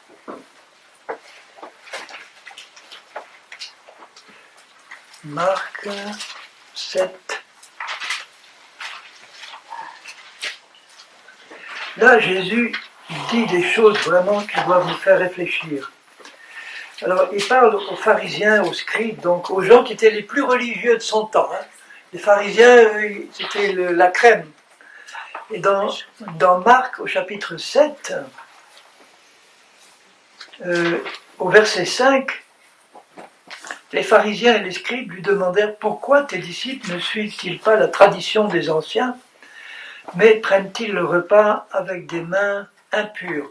Marc 7. Là, Jésus dit des choses vraiment qui doivent nous faire réfléchir. Alors, il parle aux pharisiens, aux scribes, donc aux gens qui étaient les plus religieux de son temps. Les pharisiens, c'était la crème. Et dans Marc, au chapitre 7, au verset 5, les pharisiens et les scribes lui demandèrent « Pourquoi tes disciples ne suivent-ils pas la tradition des anciens, mais prennent-ils le repas avec des mains impures ?»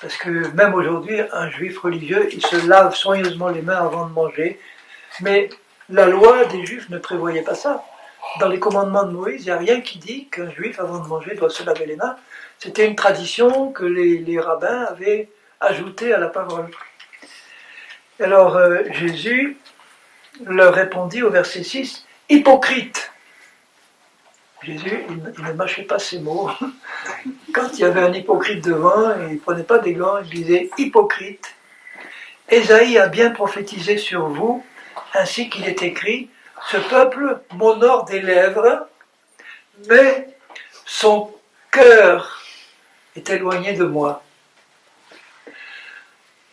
Parce que même aujourd'hui, un juif religieux, il se lave soigneusement les mains avant de manger, mais la loi des juifs ne prévoyait pas ça. Dans les commandements de Moïse, il n'y a rien qui dit qu'un juif, avant de manger, doit se laver les mains. C'était une tradition que les rabbins avaient ajoutée à la parole. Alors Jésus leur répondit au verset 6, « Hypocrite !» Jésus, il ne mâchait pas ses mots. Quand il y avait un hypocrite devant, il ne prenait pas des gants, il disait « Hypocrite ! Ésaïe a bien prophétisé sur vous, ainsi qu'il est écrit, ce peuple m'honore des lèvres, mais son cœur est éloigné de moi. »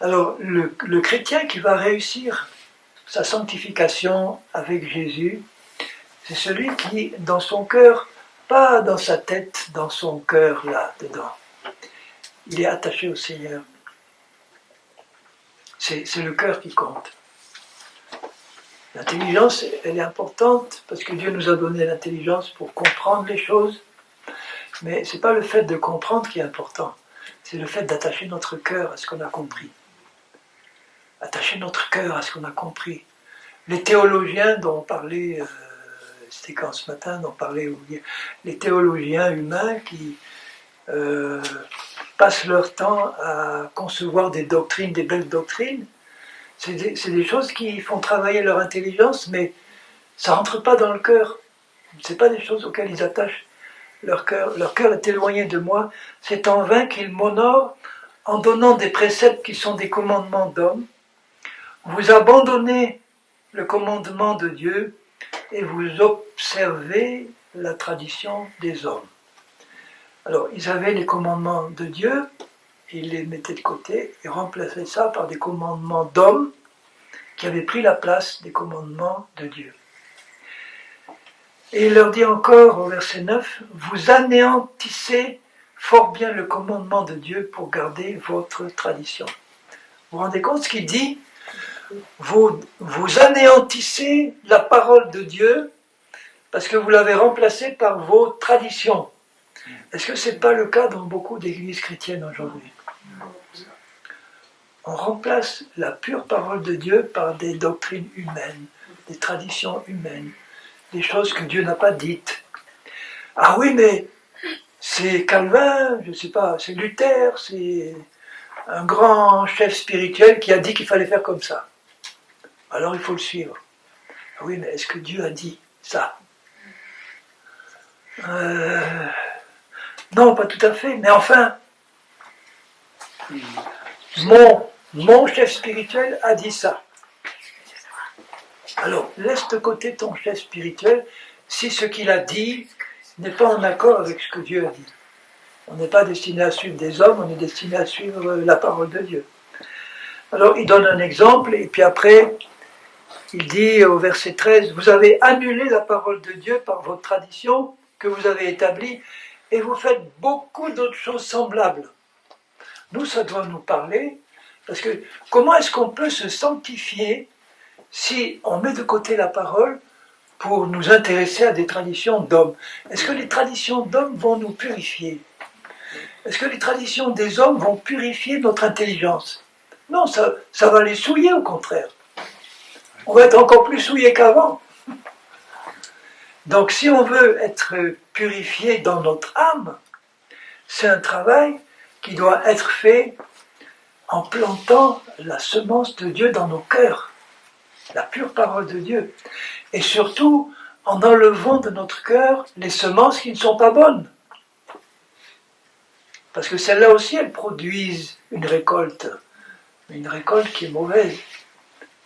Alors, le chrétien qui va réussir sa sanctification avec Jésus, c'est celui qui, dans son cœur, pas dans sa tête, dans son cœur là, dedans, il est attaché au Seigneur. C'est le cœur qui compte. L'intelligence, elle est importante parce que Dieu nous a donné l'intelligence pour comprendre les choses, mais ce n'est pas le fait de comprendre qui est important, c'est le fait d'attacher notre cœur à ce qu'on a compris. Attacher notre cœur à ce qu'on a compris. Les théologiens dont on parlait, c'était quand ce matin, dont on parlait, les théologiens humains qui passent leur temps à concevoir des doctrines, des belles doctrines, c'est des choses qui font travailler leur intelligence, mais ça ne rentre pas dans le cœur. Ce n'est pas des choses auxquelles ils attachent leur cœur. Leur cœur est éloigné de moi. C'est en vain qu'ils m'honorent en donnant des préceptes qui sont des commandements d'hommes. Vous abandonnez le commandement de Dieu et vous observez la tradition des hommes. Alors, ils avaient les commandements de Dieu, ils les mettaient de côté et remplaçaient ça par des commandements d'hommes qui avaient pris la place des commandements de Dieu. Et il leur dit encore au verset 9, « Vous anéantissez fort bien le commandement de Dieu pour garder votre tradition. » Vous vous rendez compte ce qu'il dit ? Vous anéantissez la parole de Dieu parce que vous l'avez remplacée par vos traditions. Est-ce que ce n'est pas le cas dans beaucoup d'églises chrétiennes aujourd'hui ? On remplace la pure parole de Dieu par des doctrines humaines, des traditions humaines, des choses que Dieu n'a pas dites. Ah oui, mais c'est Calvin, je ne sais pas, c'est Luther, c'est un grand chef spirituel qui a dit qu'il fallait faire comme ça. Alors il faut le suivre. Ah oui, mais est-ce que Dieu a dit ça ? Non, pas tout à fait, mais enfin, mon chef spirituel a dit ça. Alors, laisse de côté ton chef spirituel si ce qu'il a dit n'est pas en accord avec ce que Dieu a dit. On n'est pas destiné à suivre des hommes, on est destiné à suivre la parole de Dieu. Alors, il donne un exemple, et puis après, il dit au verset 13, « Vous avez annulé la parole de Dieu par votre tradition que vous avez établie, et vous faites beaucoup d'autres choses semblables. » Nous, ça doit nous parler, parce que comment est-ce qu'on peut se sanctifier si on met de côté la parole pour nous intéresser à des traditions d'hommes? Est-ce que les traditions d'hommes vont nous purifier? Est-ce que les traditions des hommes vont purifier notre intelligence? Non, ça va les souiller au contraire. On va être encore plus souillé qu'avant. Donc si on veut être purifié dans notre âme, c'est un travail qui doit être fait en plantant la semence de Dieu dans nos cœurs, la pure parole de Dieu, et surtout en enlevant de notre cœur les semences qui ne sont pas bonnes. Parce que celles-là aussi, elles produisent une récolte qui est mauvaise,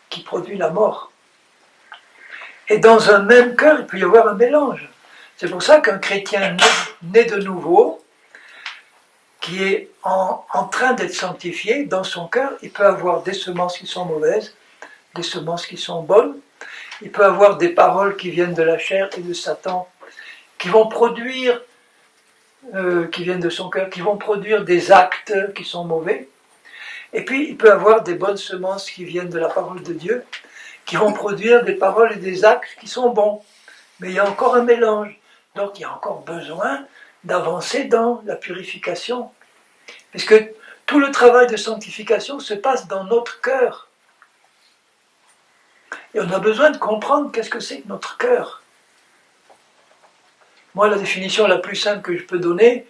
qui produit la mort. Et dans un même cœur, il peut y avoir un mélange. C'est pour ça qu'un chrétien né de nouveau, qui est en train d'être sanctifié, dans son cœur, il peut avoir des semences qui sont mauvaises, des semences qui sont bonnes, il peut avoir des paroles qui viennent de la chair et de Satan, qui vont produire, qui viennent de son cœur, qui vont produire des actes qui sont mauvais, et puis il peut avoir des bonnes semences qui viennent de la parole de Dieu, qui vont produire des paroles et des actes qui sont bons. Mais il y a encore un mélange. Donc il y a encore besoin d'avancer dans la purification. Puisque tout le travail de sanctification se passe dans notre cœur. Et on a besoin de comprendre qu'est-ce que c'est que notre cœur. Moi, la définition la plus simple que je peux donner,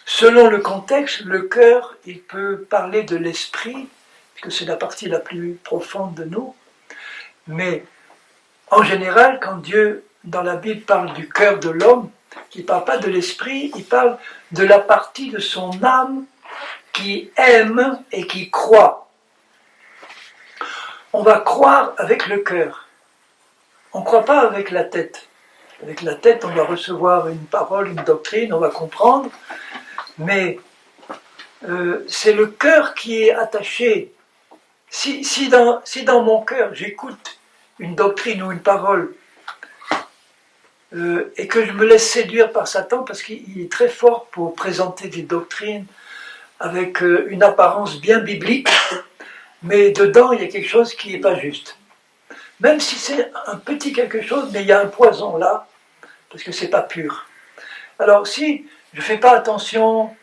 selon le contexte, le cœur, il peut parler de l'esprit, puisque c'est la partie la plus profonde de nous. Mais en général, quand Dieu, dans la Bible, parle du cœur de l'homme, il ne parle pas de l'esprit, il parle de la partie de son âme qui aime et qui croit. On va croire avec le cœur. On ne croit pas avec la tête. Avec la tête, on va recevoir une parole, une doctrine, on va comprendre, mais c'est le cœur qui est attaché. Si dans mon cœur j'écoute une doctrine ou une parole et que je me laisse séduire par Satan, parce qu'il est très fort pour présenter des doctrines avec une apparence bien biblique, mais dedans il y a quelque chose qui n'est pas juste. Même si c'est un petit quelque chose, mais il y a un poison là, parce que c'est pas pur. Alors si je ne fais pas attention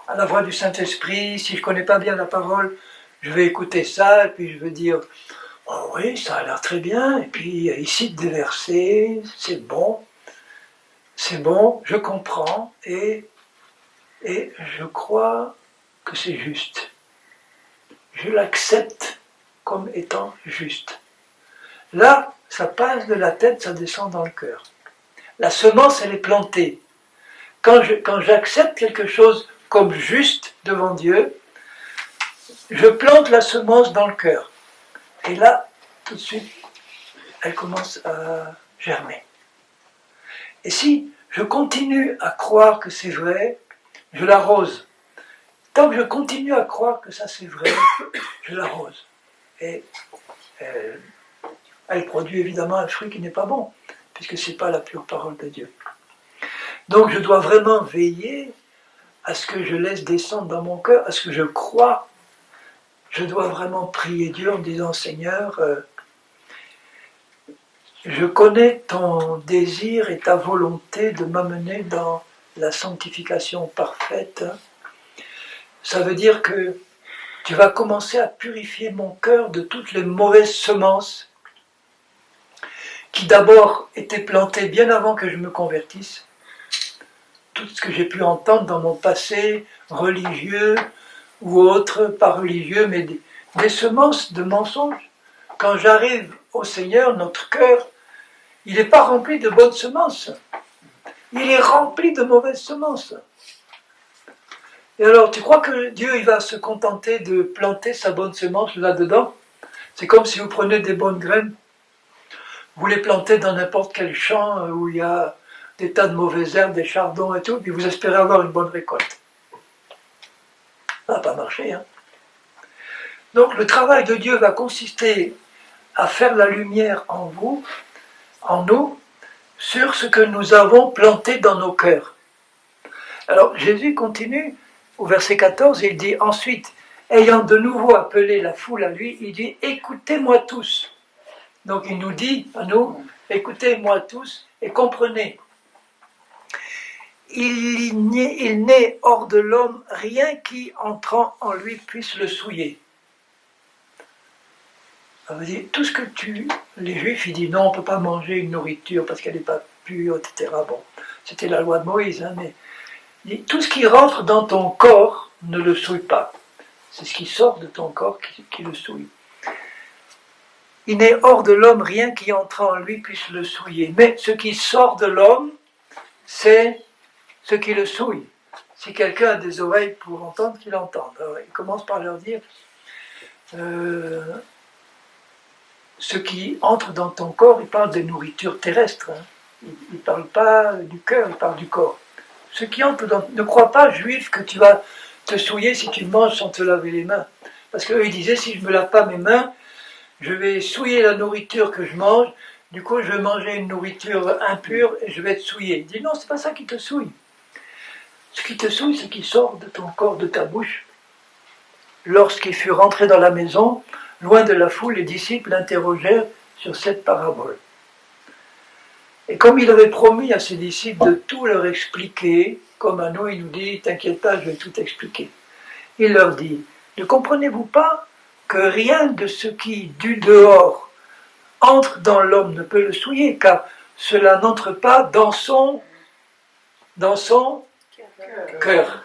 à la voix du Saint-Esprit, si je ne connais pas bien la parole, je vais écouter ça, et puis je vais dire, oh oui, ça a l'air très bien, et puis il cite des versets, c'est bon, je comprends, et je crois que c'est juste. Je l'accepte comme étant juste. Là, ça passe de la tête, ça descend dans le cœur. La semence, elle est plantée. Quand j'accepte quelque chose comme juste devant Dieu, je plante la semence dans le cœur. Et là, tout de suite, elle commence à germer. Et si je continue à croire que c'est vrai, je l'arrose. Tant que je continue à croire que ça c'est vrai, je l'arrose. Et elle produit évidemment un fruit qui n'est pas bon, puisque ce n'est pas la pure parole de Dieu. Donc je dois vraiment veiller à ce que je laisse descendre dans mon cœur, à ce que je crois. Je dois vraiment prier Dieu en disant, Seigneur, je connais ton désir et ta volonté de m'amener dans la sanctification parfaite. Ça veut dire que tu vas commencer à purifier mon cœur de toutes les mauvaises semences qui d'abord étaient plantées bien avant que je me convertisse. Tout ce que j'ai pu entendre dans mon passé religieux ou autre, pas religieux, mais des semences de mensonges. Quand j'arrive au Seigneur, notre cœur, il n'est pas rempli de bonnes semences. Il est rempli de mauvaises semences. Et alors, tu crois que Dieu il va se contenter de planter sa bonne semence là-dedans? C'est comme si vous prenez des bonnes graines, vous les plantez dans n'importe quel champ où il y a des tas de mauvaises herbes, des chardons et tout, puis vous espérez avoir une bonne récolte. Ça n'a pas marché, hein? Donc le travail de Dieu va consister à faire la lumière en vous, en nous, sur ce que nous avons planté dans nos cœurs. Alors Jésus continue, au verset 14, il dit ensuite, ayant de nouveau appelé la foule à lui, il dit, écoutez-moi tous. Donc il nous dit à nous, écoutez-moi tous et comprenez. Il n'est hors de l'homme rien qui, entrant en lui, puisse le souiller. Ça veut dire, tout ce que les Juifs, ils disent non, on ne peut pas manger une nourriture parce qu'elle n'est pas pure, etc. Bon, c'était la loi de Moïse, hein, mais il dit, tout ce qui rentre dans ton corps ne le souille pas. C'est ce qui sort de ton corps qui le souille. Il n'est hors de l'homme rien qui, entrant en lui, puisse le souiller. Mais ce qui sort de l'homme, c'est ce qui le souille. Si quelqu'un a des oreilles pour entendre, qu'il entende. Alors, il commence par leur dire ce qui entre dans ton corps, il parle des nourritures terrestres. Hein. Il ne parle pas du cœur, il parle du corps. Ce qui entre dans... Ne crois pas, juif, que tu vas te souiller si tu manges sans te laver les mains. Parce qu'eux, ils disaient, si je ne me lave pas mes mains, je vais souiller la nourriture que je mange, du coup, je vais manger une nourriture impure et je vais être souillé. Il dit, non, c'est pas ça qui te souille. Ce qui te souille, c'est ce qui sort de ton corps, de ta bouche. Lorsqu'il fut rentré dans la maison, loin de la foule, les disciples l'interrogèrent sur cette parabole. Et comme il avait promis à ses disciples de tout leur expliquer, comme à nous, il nous dit, t'inquiète pas, je vais tout expliquer. Il leur dit, ne comprenez-vous pas que rien de ce qui, du dehors, entre dans l'homme ne peut le souiller, car cela n'entre pas dans son cœur.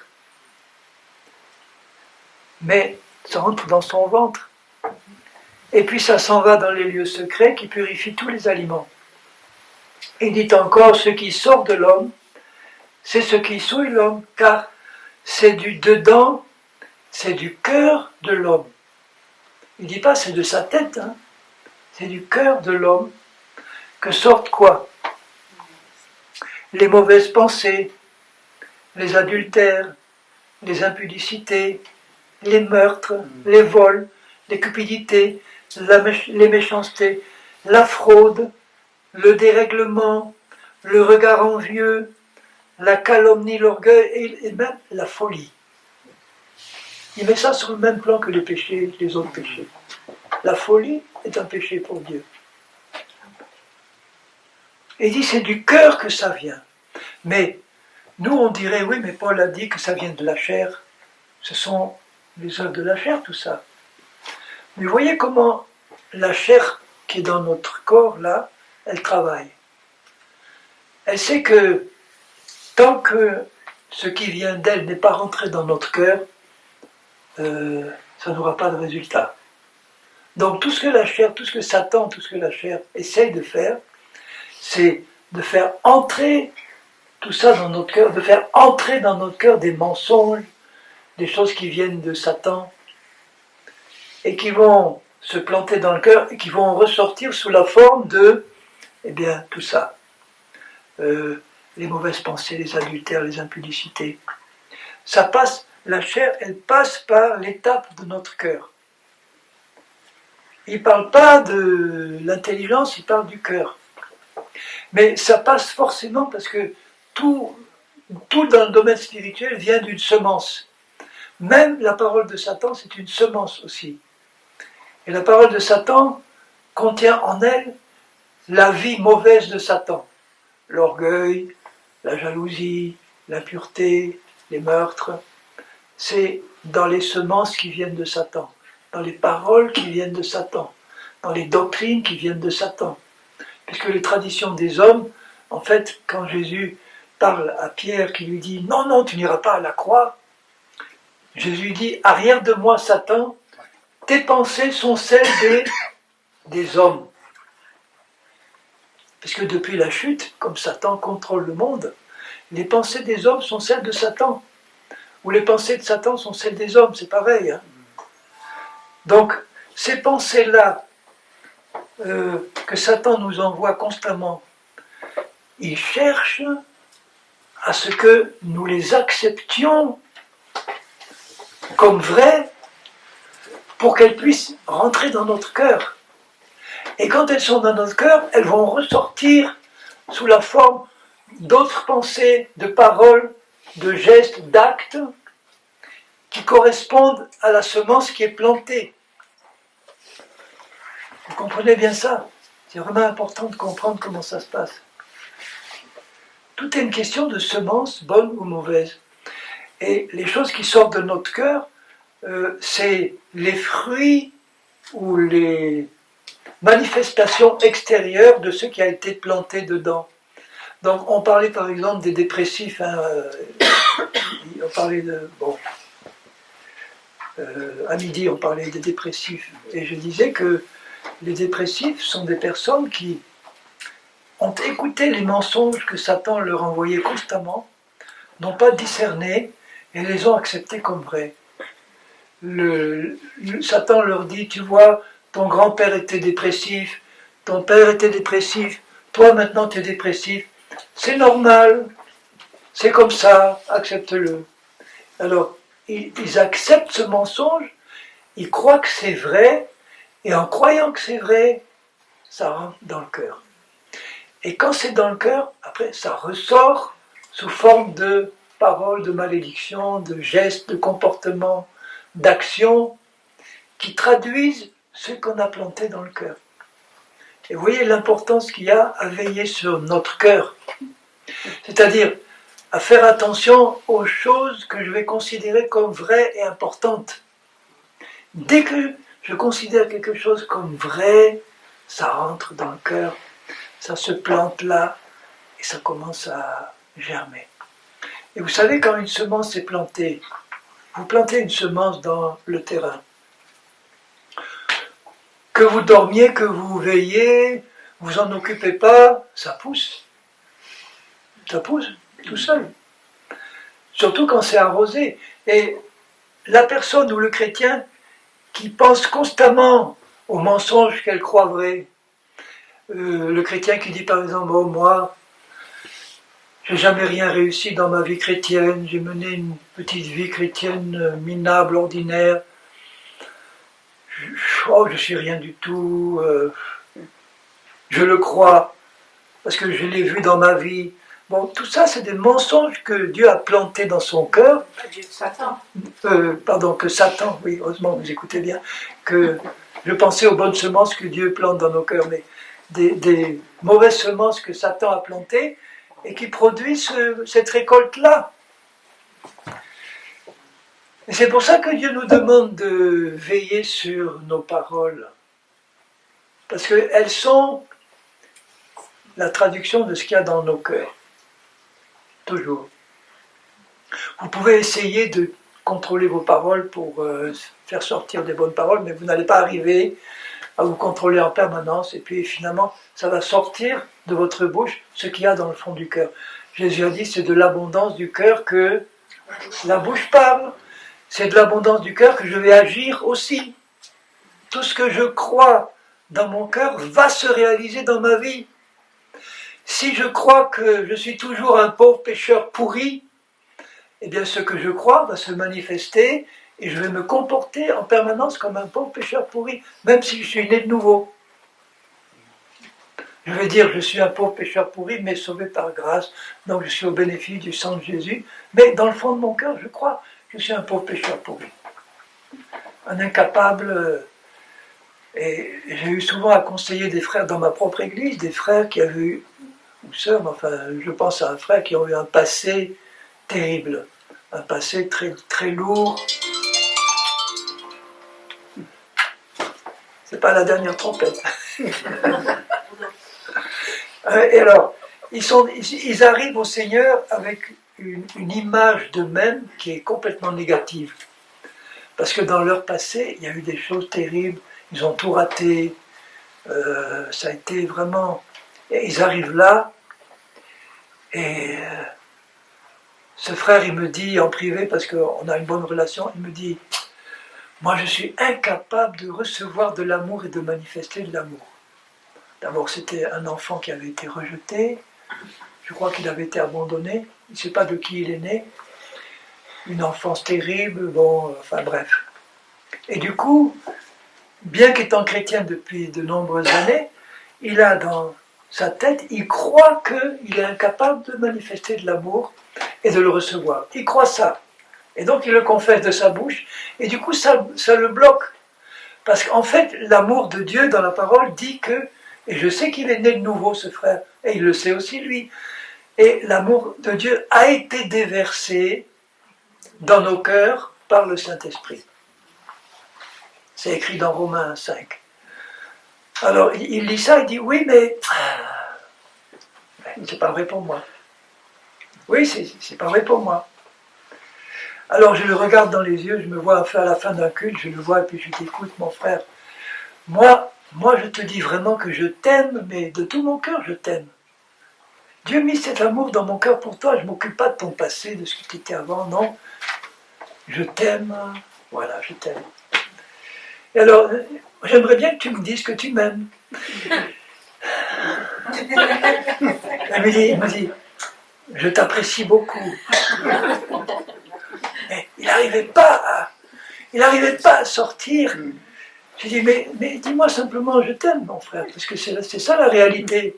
Mais ça entre dans son ventre. Et puis ça s'en va dans les lieux secrets qui purifient tous les aliments. Il dit encore, ce qui sort de l'homme, c'est ce qui souille l'homme, car c'est du dedans, c'est du cœur de l'homme. Il ne dit pas c'est de sa tête, hein. C'est du cœur de l'homme que sortent quoi? Les mauvaises pensées, les adultères, les impudicités, les meurtres, les vols, les cupidités, les méchancetés, la fraude, le dérèglement, le regard envieux, la calomnie, l'orgueil et même la folie. Il met ça sur le même plan que les péchés, les autres péchés. La folie est un péché pour Dieu. Et il dit c'est du cœur que ça vient. Mais nous on dirait oui mais Paul a dit que ça vient de la chair. Ce sont les œuvres de la chair tout ça. Mais voyez comment la chair qui est dans notre corps là, elle travaille. Elle sait que tant que ce qui vient d'elle n'est pas rentré dans notre cœur, ça n'aura pas de résultat. Donc tout ce que la chair, tout ce que Satan, tout ce que la chair essaye de faire, c'est de faire entrer tout ça dans notre cœur, de faire entrer dans notre cœur des mensonges, des choses qui viennent de Satan, et qui vont se planter dans le cœur, et qui vont ressortir sous la forme de, eh bien, tout ça. Les mauvaises pensées, les adultères, les impudicités. Ça passe, la chair, elle passe par l'étape de notre cœur. Il ne parle pas de l'intelligence, il parle du cœur. Mais ça passe forcément parce que tout dans le domaine spirituel vient d'une semence. Même la parole de Satan, c'est une semence aussi. Et la parole de Satan contient en elle la vie mauvaise de Satan. L'orgueil, la jalousie, l'impureté, les meurtres. C'est dans les semences qui viennent de Satan, dans les paroles qui viennent de Satan, dans les doctrines qui viennent de Satan. Puisque les traditions des hommes, en fait, quand Jésus parle à Pierre qui lui dit « Non, non, tu n'iras pas à la croix », Jésus dit « Arrière de moi, Satan, tes pensées sont celles des hommes. » Parce que depuis la chute, comme Satan contrôle le monde, les pensées des hommes sont celles de Satan. Ou les pensées de Satan sont celles des hommes, c'est pareil. Hein. Donc, ces pensées-là, que Satan nous envoie constamment, il cherche à ce que nous les acceptions comme vraies pour qu'elles puissent rentrer dans notre cœur. Et quand elles sont dans notre cœur, elles vont ressortir sous la forme d'autres pensées, de paroles, de gestes, d'actes qui correspondent à la semence qui est plantée. Vous comprenez bien ça? C'est vraiment important de comprendre comment ça se passe. Tout est une question de semence, bonne ou mauvaise. Et les choses qui sortent de notre cœur, c'est les fruits ou les manifestations extérieures de ce qui a été planté dedans. Donc on parlait par exemple des dépressifs, hein, on parlait de... Bon, à midi on parlait des dépressifs, et je disais que les dépressifs sont des personnes qui ont écouté les mensonges que Satan leur envoyait constamment, n'ont pas discerné et les ont acceptés comme vrais. Satan leur dit, tu vois, ton grand-père était dépressif, ton père était dépressif, toi maintenant tu es dépressif, c'est normal, c'est comme ça, accepte-le. Alors, ils acceptent ce mensonge, ils croient que c'est vrai, et en croyant que c'est vrai, ça rentre dans le cœur. Et quand c'est dans le cœur, après, ça ressort sous forme de paroles, de malédictions, de gestes, de comportements, d'actions, qui traduisent ce qu'on a planté dans le cœur. Et vous voyez l'importance qu'il y a à veiller sur notre cœur. C'est-à-dire à faire attention aux choses que je vais considérer comme vraies et importantes. Dès que je considère quelque chose comme vrai, ça rentre dans le cœur, ça se plante là, et ça commence à germer. Et vous savez, quand une semence est plantée, vous plantez une semence dans le terrain. Que vous dormiez, que vous veillez, vous en occupez pas, ça pousse. Ça pousse, tout seul. Surtout quand c'est arrosé. Et la personne ou le chrétien qui pense constamment aux mensonges qu'elle croit vrais, le chrétien qui dit par exemple, oh moi, j'ai jamais rien réussi dans ma vie chrétienne, j'ai mené une petite vie chrétienne minable, ordinaire, je oh, je suis rien du tout, je le crois, parce que je l'ai vu dans ma vie. Bon, tout ça, c'est des mensonges que Dieu a plantés dans son cœur. Satan. Pardon, que Satan, oui, heureusement, vous écoutez bien, que je pensais aux bonnes semences que Dieu plante dans nos cœurs, mais des mauvaises semences que Satan a plantées et qui produisent cette récolte-là. Et c'est pour ça que Dieu nous demande de veiller sur nos paroles. Parce qu'elles sont la traduction de ce qu'il y a dans nos cœurs. Toujours. Vous pouvez essayer de contrôler vos paroles pour faire sortir des bonnes paroles, mais vous n'allez pas arriver à vous contrôler en permanence, et puis finalement, ça va sortir de votre bouche ce qu'il y a dans le fond du cœur. Jésus a dit, c'est de l'abondance du cœur que la bouche parle. C'est de l'abondance du cœur que je vais agir aussi. Tout ce que je crois dans mon cœur va se réaliser dans ma vie. Si je crois que je suis toujours un pauvre pécheur pourri, eh bien ce que je crois va se manifester et je vais me comporter en permanence comme un pauvre pécheur pourri, même si je suis né de nouveau. Je vais dire je suis un pauvre pécheur pourri, mais sauvé par grâce, donc je suis au bénéfice du sang de Jésus, mais dans le fond de mon cœur, je crois que je suis un pauvre pécheur pourri. Un incapable. Et j'ai eu souvent à conseiller des frères dans ma propre église, des frères qui avaient eu, ou sœurs, mais enfin, je pense à un frère qui ont eu un passé terrible, un passé très, très lourd. C'est pas la dernière trompette. Et alors, ils arrivent au Seigneur avec une image d'eux-mêmes qui est complètement négative. Parce que dans leur passé, il y a eu des choses terribles, ils ont tout raté, ça a été vraiment... Et ils arrivent là, et ce frère, il me dit en privé, parce qu'on a une bonne relation, il me dit, moi je suis incapable de recevoir de l'amour et de manifester de l'amour. D'abord, c'était un enfant qui avait été rejeté, je crois qu'il avait été abandonné, il ne sait pas de qui il est né, une enfance terrible, bon, enfin bref. Et du coup, bien qu'étant chrétien depuis de nombreuses années, il a dans sa tête, il croit qu'il est incapable de manifester de l'amour et de le recevoir. Il croit ça. Et donc il le confesse de sa bouche, et du coup ça le bloque. Parce qu'en fait, l'amour de Dieu dans la parole dit que, et je sais qu'il est né de nouveau ce frère, et il le sait aussi lui, et l'amour de Dieu a été déversé dans nos cœurs par le Saint-Esprit. C'est écrit dans Romains 5. Alors il lit ça, il dit oui, mais c'est pas vrai pour moi. Oui, c'est pas vrai pour moi. Alors je le regarde dans les yeux, je me vois à la fin d'un culte, je le vois et puis je dis écoute mon frère, moi je te dis vraiment que je t'aime, mais de tout mon cœur je t'aime. Dieu a mis cet amour dans mon cœur pour toi, je ne m'occupe pas de ton passé, de ce que tu étais avant, non. Je t'aime, voilà, je t'aime. Et alors, j'aimerais bien que tu me dises que tu m'aimes. Il me dit, je t'apprécie beaucoup. Mais il n'arrivait pas à sortir. J'ai dit, mais dis-moi simplement, je t'aime, mon frère, parce que c'est ça la réalité.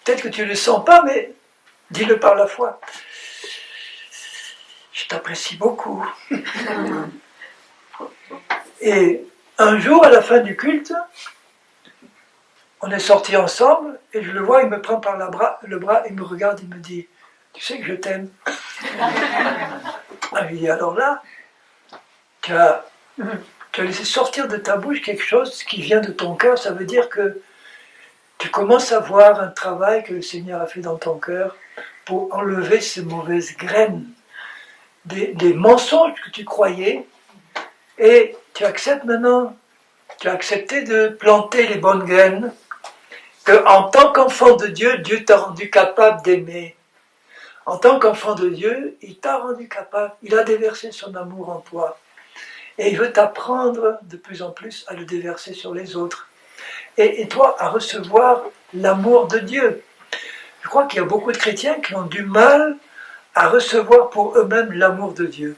Peut-être que tu ne le sens pas, mais dis-le par la foi. Je t'apprécie beaucoup. Et un jour, à la fin du culte, on est sortis ensemble, et je le vois, il me prend par le bras, il me regarde, il me dit, tu sais que je t'aime. Ah, il dit, alors là, tu as laissé sortir de ta bouche quelque chose qui vient de ton cœur, ça veut dire que tu commences à voir un travail que le Seigneur a fait dans ton cœur pour enlever ces mauvaises graines, des mensonges que tu croyais, et tu acceptes maintenant, tu as accepté de planter les bonnes graines, qu'en tant qu'enfant de Dieu, Dieu t'a rendu capable d'aimer. En tant qu'enfant de Dieu, il t'a rendu capable, il a déversé son amour en toi. Et il veut t'apprendre de plus en plus à le déverser sur les autres. Et toi, à recevoir l'amour de Dieu. Je crois qu'il y a beaucoup de chrétiens qui ont du mal à recevoir pour eux-mêmes l'amour de Dieu.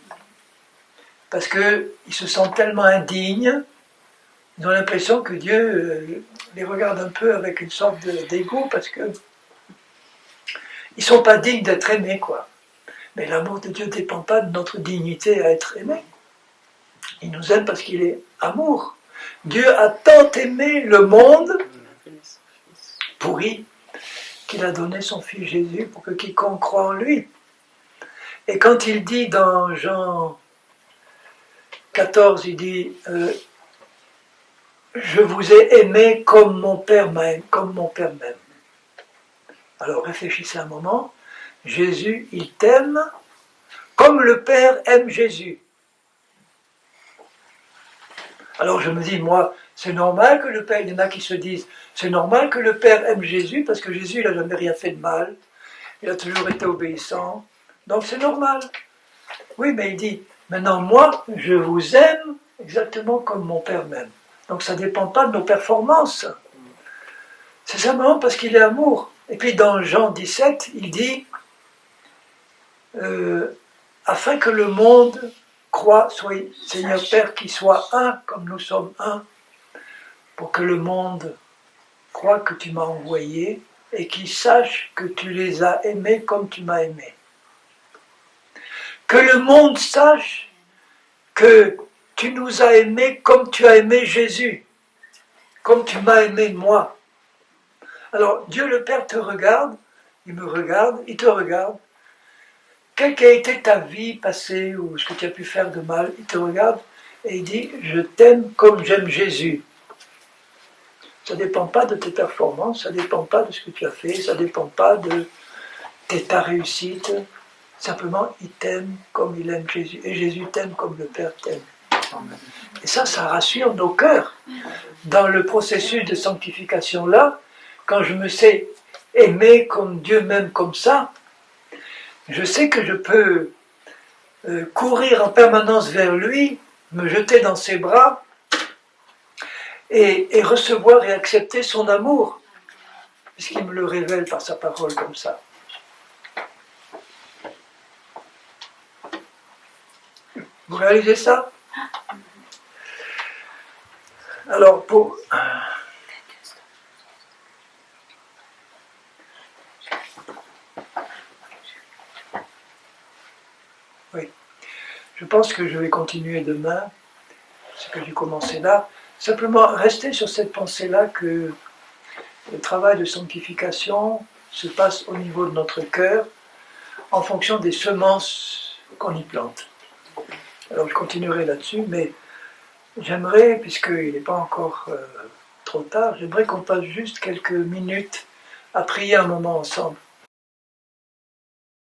Parce qu'ils se sentent tellement indignes Ils ont l'impression que Dieu les regarde un peu avec une sorte d'égo parce que ils ne sont pas dignes d'être aimés, quoi. Mais l'amour de Dieu ne dépend pas de notre dignité à être aimé. Il nous aime parce qu'il est amour. Dieu a tant aimé le monde pourri qu'il a donné son Fils Jésus pour que quiconque croit en lui. Et quand il dit dans Jean 14, il dit je vous ai aimé comme mon Père m'aime, comme mon Père m'aime. Alors réfléchissez un moment. Jésus, il t'aime comme le Père aime Jésus. Alors je me dis, moi, c'est normal que le Père, il y en a qui se disent, c'est normal que le Père aime Jésus parce que Jésus, il n'a jamais rien fait de mal, il a toujours été obéissant, donc c'est normal. Oui, mais il dit, maintenant moi, je vous aime exactement comme mon Père m'aime. Donc ça ne dépend pas de nos performances. C'est simplement parce qu'il est amour. Et puis dans Jean 17, il dit, afin que le monde croit, sois Seigneur Père, qu'il soit un comme nous sommes un, pour que le monde croit que tu m'as envoyé et qu'il sache que tu les as aimés comme tu m'as aimé. Que le monde sache que tu nous as aimés comme tu as aimé Jésus, comme tu m'as aimé moi. Alors Dieu le Père te regarde, il me regarde, il te regarde. Quelle qu'a été ta vie passée ou ce que tu as pu faire de mal, il te regarde et il dit « Je t'aime comme j'aime Jésus ». Ça ne dépend pas de tes performances, ça ne dépend pas de ce que tu as fait, ça ne dépend pas de ta réussite. Simplement, il t'aime comme il aime Jésus. Et Jésus t'aime comme le Père t'aime. Et ça rassure nos cœurs. Dans le processus de sanctification-là, quand je me sais aimer comme Dieu m'aime comme ça, je sais que je peux courir en permanence vers lui, me jeter dans ses bras et recevoir et accepter son amour, puisqu'il me le révèle par sa parole comme ça. Vous réalisez ça? Alors, oui. Je pense que je vais continuer demain, ce que j'ai commencé là. Simplement, rester sur cette pensée-là que le travail de sanctification se passe au niveau de notre cœur en fonction des semences qu'on y plante. Alors, je continuerai là-dessus, mais j'aimerais, puisqu'il n'est pas encore trop tard, j'aimerais qu'on passe juste quelques minutes à prier un moment ensemble.